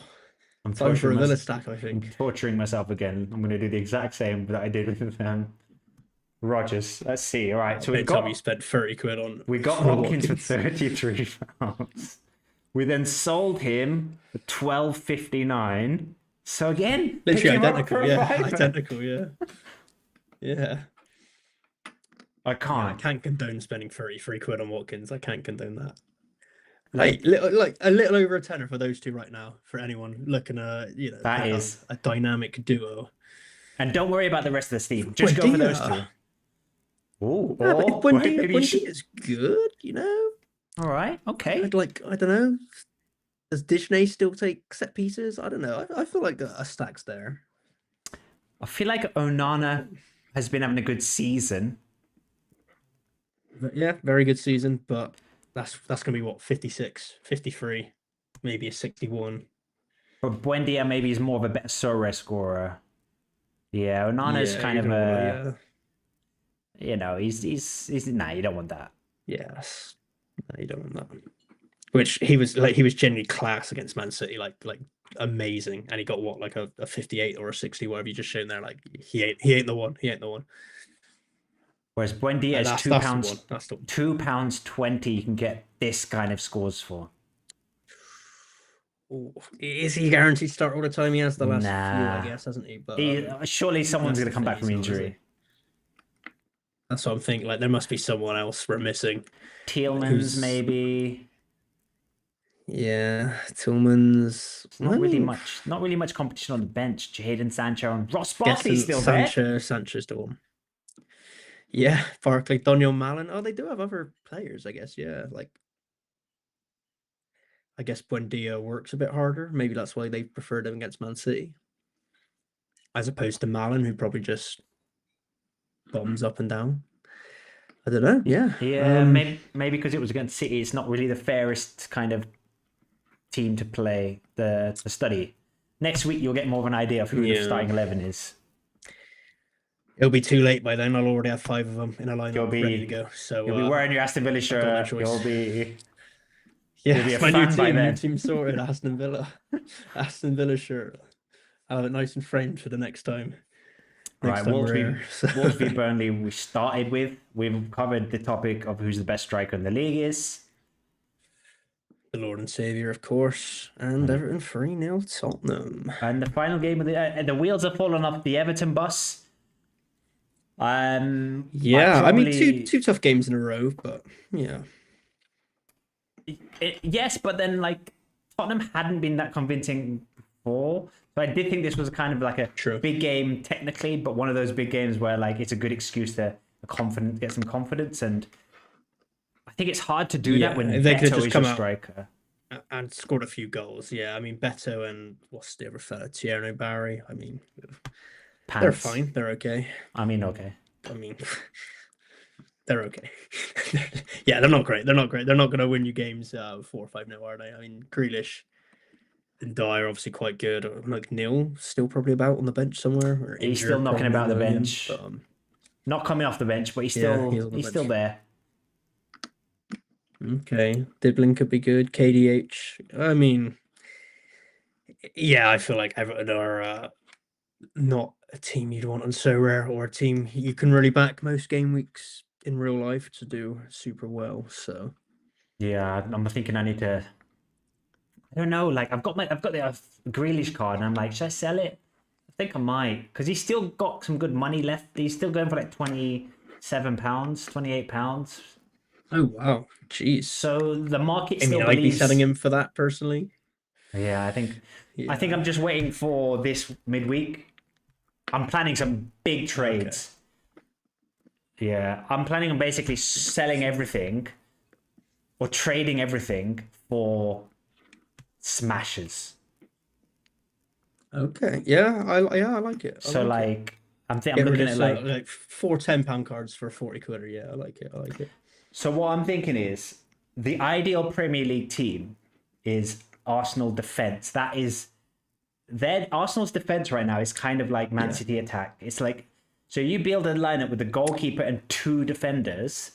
I'm time for a torturing, Villa myself, stack, I I'm think. torturing myself again. I'm going to do the exact same that I did with Rogers. Let's see. All right, so Every we've time got you spent 30 quid on. We got on Watkins for £33. We then sold him for £12.59. So again, pick Literally him up identical, for a yeah. fiver. Identical, yeah. Yeah. I I can't. can't condone spending 33 quid on Watkins. I can't condone that. Like a little over a tenner for those two right now. For anyone looking That pick up is- a dynamic duo. And don't worry about the rest of the Steve. Just go for those two. Buendia. Ooh, Yeah, but if maybe you should- Buendia's good, you know. All right, okay. I'd like, I don't know. Does Disney still take set pieces? I don't know. I feel like a stack's there. I feel like Onana has been having a good season. But yeah, very good season, but that's gonna be what, 56, 53, maybe a 61. But Buendia maybe is more of a better Sores scorer. Yeah, Onana's Yeah, kind you're of gonna a, you know, he's nah, you don't want that. Yes. No, you don't want that. Which he was genuinely class against Man City, like amazing. And he got what, like a 58 or a 60, whatever you just shown there. Like he ain't the one. He ain't the one. Whereas Buendia is That's £2. the one. That's the one. £2.20 you can get this kind of scores for. Ooh, is he guaranteed to start all the time? He has the last few, Nah. I guess, hasn't he? But Surely someone's that's going to come the back thing, from he's not, is injury. that's what I'm thinking. Like there must be someone else we're missing. Tielemans Who's- maybe. Yeah, Tillman's Not really much competition on the bench. Jadon Sancho and Ross Barkley's still Sancho's the one. Yeah, Barkley, Daniel Malin. Oh, they do have other players, I guess. Yeah, like I guess Buendia works a bit harder. Maybe that's why they preferred him against Man City, as opposed to Malin, who probably just bombs up and down. I don't know. Yeah, there. Yeah, maybe because it was against City, it's not really the fairest kind of team to play the study. Next week you'll get more of an idea of who the Yeah. starting 11 is. It'll be too late by then. I'll already have 5 of them in a lineup You'll be- ready to go. So You'll be wearing your Aston Villa got no shirt. choice. You'll be yeah, you'll be a it's my new fan by team. New then. team sorted. Aston Villa, Aston Villa shirt. I'll have it nice and framed for the next time. right. time Wolves we're v, here, so- Wolves v Burnley. We started with. We've covered the topic of who's the best striker in the league is. The Lord and Savior, of course, and Everton 3-0 Tottenham. And the final game of the wheels have fallen off the Everton bus. Yeah, I mean two tough games in a row, but yeah, Yes, but then like Tottenham hadn't been that convincing before. So I did think this was kind of like a True. big game technically, but one of those big games where like it's a good excuse to get some confidence, and I think it's hard to do Yeah, that when if they could Beto just is come your out striker. and scored a few goals. Yeah, I mean Beto and what's the other fella, Thierry Barry. I mean, they're Pants. fine. They're okay. I mean, okay. I mean, they're okay. Yeah, they're not great. They're not great. They're not going to win you games 4-5-0, are they? I mean, Grealish and Dyer obviously quite good. McNeil still probably about on the bench somewhere. Or He's injured, still knocking probably about the though, him, bench. but, Not coming off the bench, but he's Yeah, still he's on the he's still bench. there. Okay, Diblin could be good. KDH. I mean, yeah, I feel like Everton are not a team you'd want on So Rare, or a team you can really back most game weeks in real life to do super well. So Yeah, I'm thinking I need to. I don't know. Like I've got the Grealish card, and I'm like, should I sell it? I think I might, because he's still got some good money left. He's still going for like £27, £28. oh wow, jeez. So the market I still mean, I'd be believes. selling him for that personally. Yeah, I think Yeah. I'm just waiting for this midweek. I'm planning some big trades. Yeah, I'm planning on basically selling everything or trading everything for smashes. Okay, yeah, I like it. I So like it. like I'm Get looking rid at of like 4 £10 cards for 40 quid. Yeah, I like it. I like it. so what I'm thinking is the ideal Premier League team is Arsenal defense. That is their Arsenal's defense right now is kind of like Man City attack. It's like so you build a lineup with the goalkeeper and 2 defenders,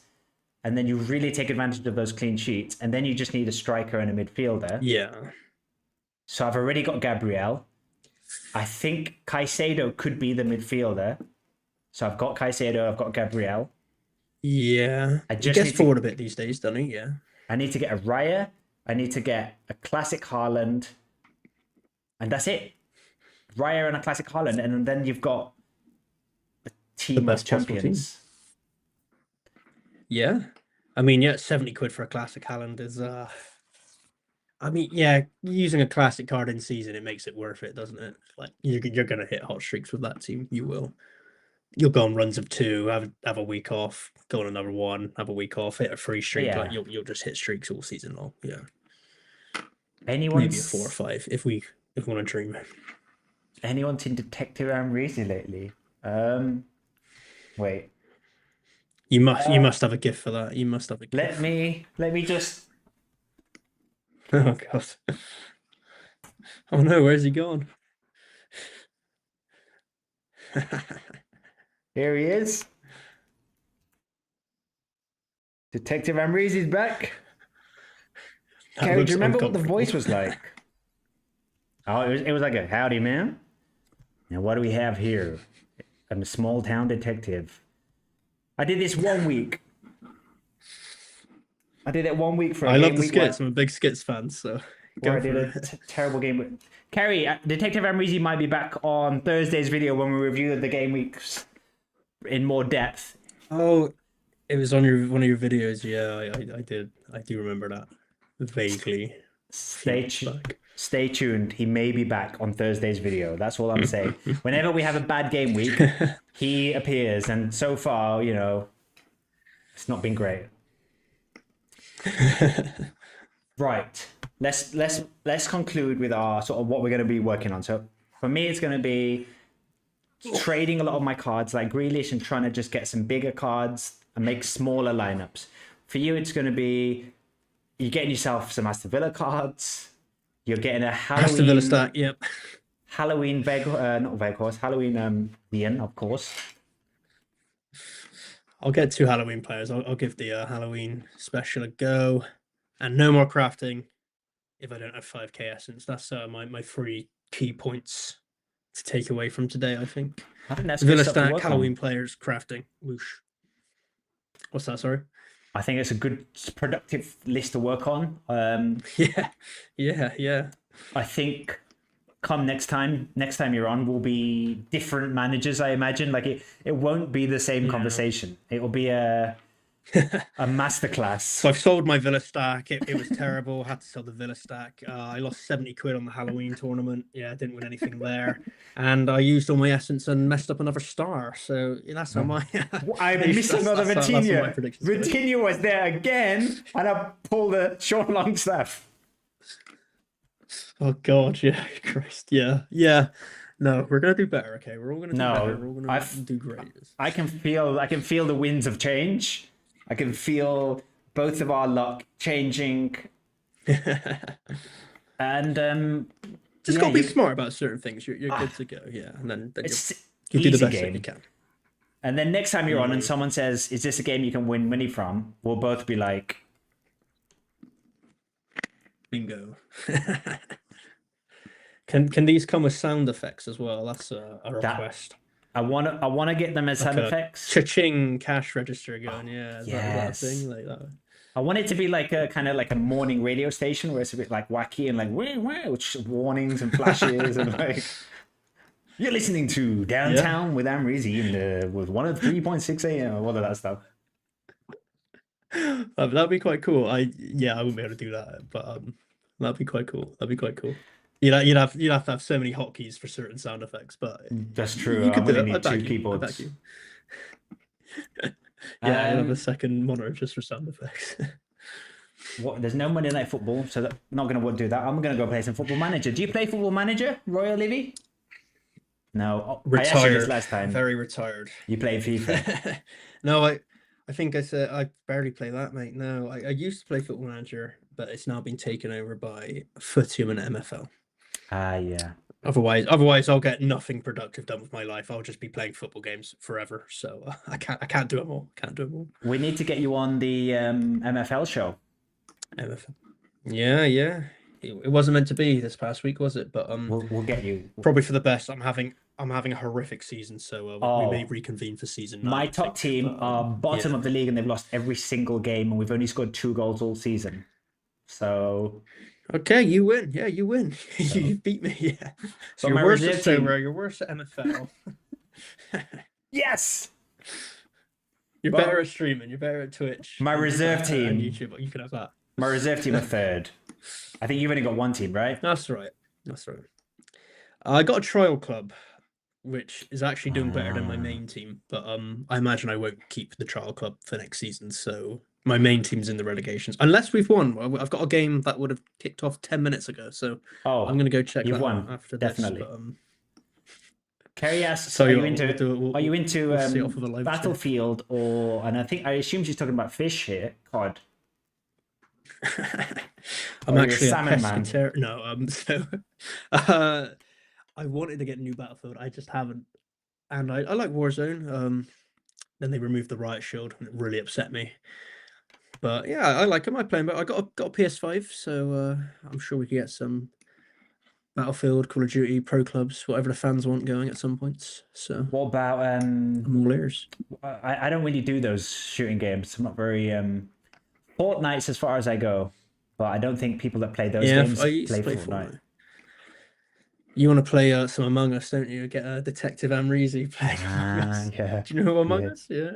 and then you really take advantage of those clean sheets, and then you just need a striker and a midfielder. Yeah. So I've already got Gabriel. I think Caicedo could be the midfielder. So I've got Caicedo, I've got Gabriel. Yeah. I He just gets need to, forward a bit these days, doesn't he? Yeah. I need to get a Raya. I need to get a classic Haaland. And that's it. Raya and a classic Haaland. And then you've got a team of best possible champions. Yeah. I mean, yeah, 70 quid for a classic Haaland is I mean, yeah, using a classic card in season, it makes it worth it, doesn't it? Like you're gonna hit hot streaks with that team. You will. You'll go on runs of 2, have a week off, go on another one, have a week off, hit a free streak. Yeah. Like you'll just hit streaks all season long. Yeah. Anyone Maybe a 4 or 5 if we want to dream. Anyone seen Detective Amrisi lately? Wait. You must have a gift for that. You must have a gift. Let me just Oh god. Oh no, where's he gone? Here he is. Detective Amrisi's back. Kerry, do you remember what the voice was like? Oh, it was like a howdy, man. Now what do we have here? I'm a small town detective. I did this 1 week. I did it 1 week for. I love the skits. I'm a big skits fan, so. Where I did a terrible game with Kerry. Detective Amrisi might be back on Thursday's video when we review the game weeks in more depth. Oh, it was on one of your videos. Yeah, I did. I do remember that vaguely. Stay tuned. He may be back on Thursday's video. That's all I'm saying. Whenever we have a bad game week, he appears, and so far, it's not been great. Right. Let's conclude with our sort of what we're going to be working on. So for me, it's going to be trading a lot of my cards like Grealish and trying to just get some bigger cards and make smaller lineups. For you, it's going to be you're getting yourself some Aston Villa cards. You're getting a Halloween Aston Villa stack. Yep. Halloween Halloween Ian, of course. I'll get 2 Halloween players. I'll give the Halloween special a go, and no more crafting if I don't have 5k essence. That's my 3 key points to take away from today. I think. I think that's Villa good stuff to stack, work Halloween on. players, crafting. Whoosh. What's that? Sorry. I think it's a good productive list to work on. Yeah. I think come next time you're on will be different managers, I imagine. Like it won't be the same conversation. It will be A masterclass. So I've sold my Villa stack. It was terrible. Had to sell the Villa stack. I lost 70 quid on the Halloween tournament. Yeah, I didn't win anything there. And I used all my essence and messed up another star. So that's how my. I missed another that's how my Vitinha. predictions go. Vitinha was there again, and I pulled a Sean Longstaff. Oh God, yeah, Christ, yeah, yeah. No, we're gonna do better. Okay, we're all gonna do No, better. We're all gonna do great. I can feel the winds of change. I can feel both of our luck changing. And Just yeah, gotta be you- smart about certain things. You're good to go. Yeah, and then it's you do the easy best that game. you can. And then next time you're on and someone says, "Is this a game you can win money from?" We'll both be like, Bingo. Can these come with sound effects as well? That's a request. I wanna get them as sound Like a effects. Cha-ching cash register going. Yeah, is that Yes. a thing like that? I want it to be like a kind of like a morning radio station where it's a bit like wacky and like which warnings and flashes and like you're listening to Downtown with Amrizi and with 103.6 AM or all of that stuff. That'd be quite cool. I wouldn't be able to do that, but that'd be quite cool. That'd be quite cool. You'd have to have so many hotkeys for certain sound effects, but That's true. you I'm could do gonna it. I need back two you. I keyboards. back you. Yeah, you'll have a Um, second monitor just for sound effects. There's no Monday Night Football, so I'm not going to do that. I'm going to go play some Football Manager. Do you play Football Manager, Royal Livy? No. I asked you this Retired. last time. Very retired. You played FIFA. No, I think I said I barely play that, mate. No, I used to play Football Manager, but it's now been taken over by Footium and MFL. Yeah. Otherwise, I'll get nothing productive done with my life. I'll just be playing football games forever. So I can't do it all. Can't do it all. We need to get you on the MFL show. MFL. Yeah. It wasn't meant to be this past week, was it? But We'll get you. probably for the best. I'm having a horrific season, so we may reconvene for season 9. My I top think, team but, are bottom yeah. of the league and they've lost every single game and we've only scored 2 goals all season. So Okay, you win. Yeah, you win. You beat me. Yeah. So my you're worse reserve at team- Sober, you're worse at MFL. yes, You're Well, better at streaming. You're better at Twitch. my reserve and team- YouTube. You can have that. my reserve team are third. I think you've only got one team, right? That's right. That's right. I got a trial club, which is actually doing better than my main team. But I imagine I won't keep the trial club for next season. So my main team's in the relegations, unless we've won. I've got a game that would have kicked off 10 minutes ago. So Oh, I'm gonna go check you've that won, out after definitely. this. But, Kerry asks, So are you we'll into do it- we'll- are you into we'll see it off of a live stream. Battlefield or and I assume she's talking about fish here, COD. I'm Or you're a actually a salmon man. pescatarian. No, so I wanted to get a new Battlefield. I just haven't, and I like Warzone. Then they removed the riot shield, and it really upset me. But yeah, I like them. I play them. But I got a PS5, so I'm sure we can get some Battlefield, Call of Duty, Pro Clubs, whatever the fans want going at some points. So What about I'm all ears. I don't really do those shooting games. I'm not very Fortnite's as far as I go, but I don't think people that play those Yeah, games I used play to play Fortnite. You want to play some Among Us, don't you? Get a Detective Amrezy playing Among Us. Yeah. Do you know Among Yeah. Us? Yeah.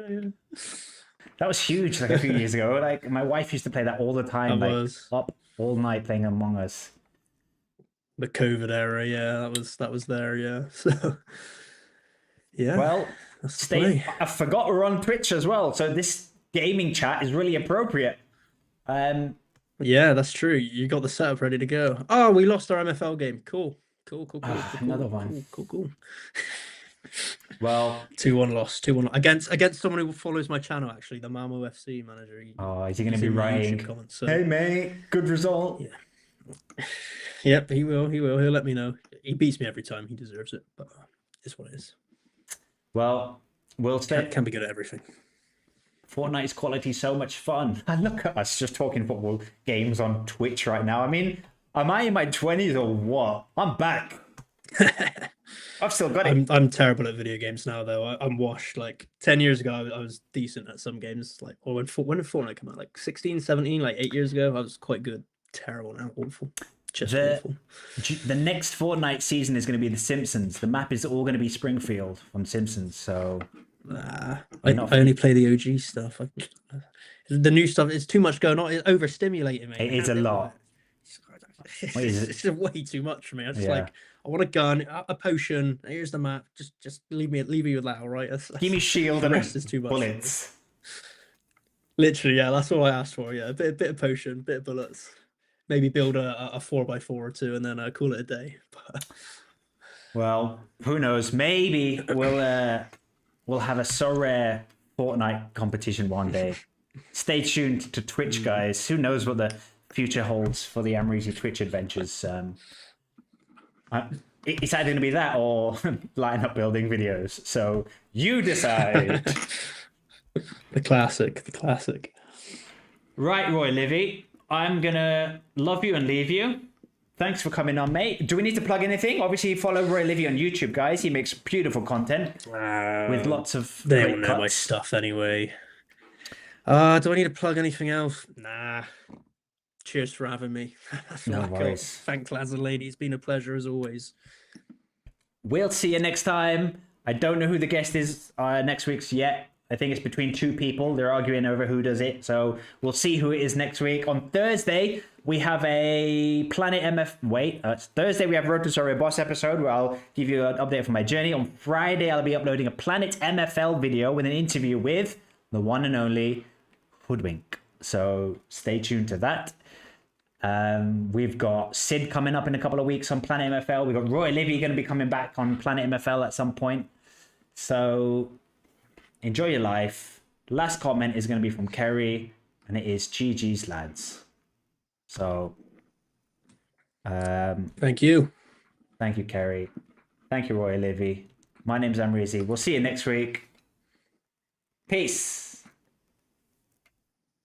That was huge like a few years ago. Like my wife used to play that all the time, That like was up all night playing Among Us. the COVID era. Yeah, that was there. Yeah. So yeah. Well, that's the stay. play. I forgot we're on Twitch as well, so this gaming chat is really appropriate. Yeah, that's true. You got the setup ready to go. Oh, we lost our MFL game. Cool. Another one. Cool. Well, 2-1 loss. 2-1 against someone who follows my channel. Actually, the Malmo FC manager. is he going to He's be in my YouTube writing? comments, so- Hey mate, good result. Yeah. Yep, he will. He'll let me know. He beats me every time. He deserves it, but it's what it is. Well, we'll stay. Can be good at everything. Fortnite's quality so much fun. And look at us just talking football games on Twitch right now. I mean, am I in my 20s or what? I'm back. I've still got it. I'm terrible at video games now, though. I'm washed. Like 10 years ago, I was decent at some games. Like, or when did Fortnite come out? Like 16, 17, like 8 years ago, I was quite good. Terrible now, awful. Just awful. The next Fortnite season is going to be The Simpsons. The map is all going to be Springfield from Simpsons. So I Enough. only play the OG stuff. The new stuff is too much going on. It's overstimulating me. It I is can't a deal with lot. it. What is it? It's just way too much for me. I just Yeah. I want a gun, a potion. Here's the map. Just leave me with that. All right. Give me shield the and rest is too much. For me. bullets. Literally, yeah. That's all I asked for. Yeah, a bit of potion, bit of bullets. Maybe build a 4x4 or two, and then call it a day. But Well, who knows? Maybe we'll have a so rare Fortnite competition one day. Stay tuned to Twitch, guys. Who knows what the future holds for the Amrezy Twitch adventures? It's either going to be that or line up building videos. So you decide. the classic. Right, Roy Livy. I'm going to love you and leave you. Thanks for coming on, mate. Do we need to plug anything? Obviously, follow Roy Livy on YouTube, guys. He makes beautiful content with lots of They great all know my cuts. stuff anyway. Do I need to plug anything else? Nah. Cheers for having me. That's No all I got. worries. Thanks, lads and ladies. It's been a pleasure as always. We'll see you next time. I don't know who the guest is next week's yet. I think it's between two people. They're arguing over who does it. So we'll see who it is next week. On Thursday, we have a Planet MF... Wait, it's Thursday we have Road to Sorry Boss episode where I'll give you an update for my journey. On Friday, I'll be uploading a Planet MFL video with an interview with the one and only Hoodwink. So stay tuned to that. We've got Sid coming up in a couple of weeks on Planet MFL. We've got Roy Livy going to be coming back on Planet MFL at some point. So enjoy your life. Last comment is going to be from Kerry, and it is GG's, lads. So Thank you. thank you, Kerry. Thank you, Roy Livy. My name's Amrezy. We'll see you next week. Peace.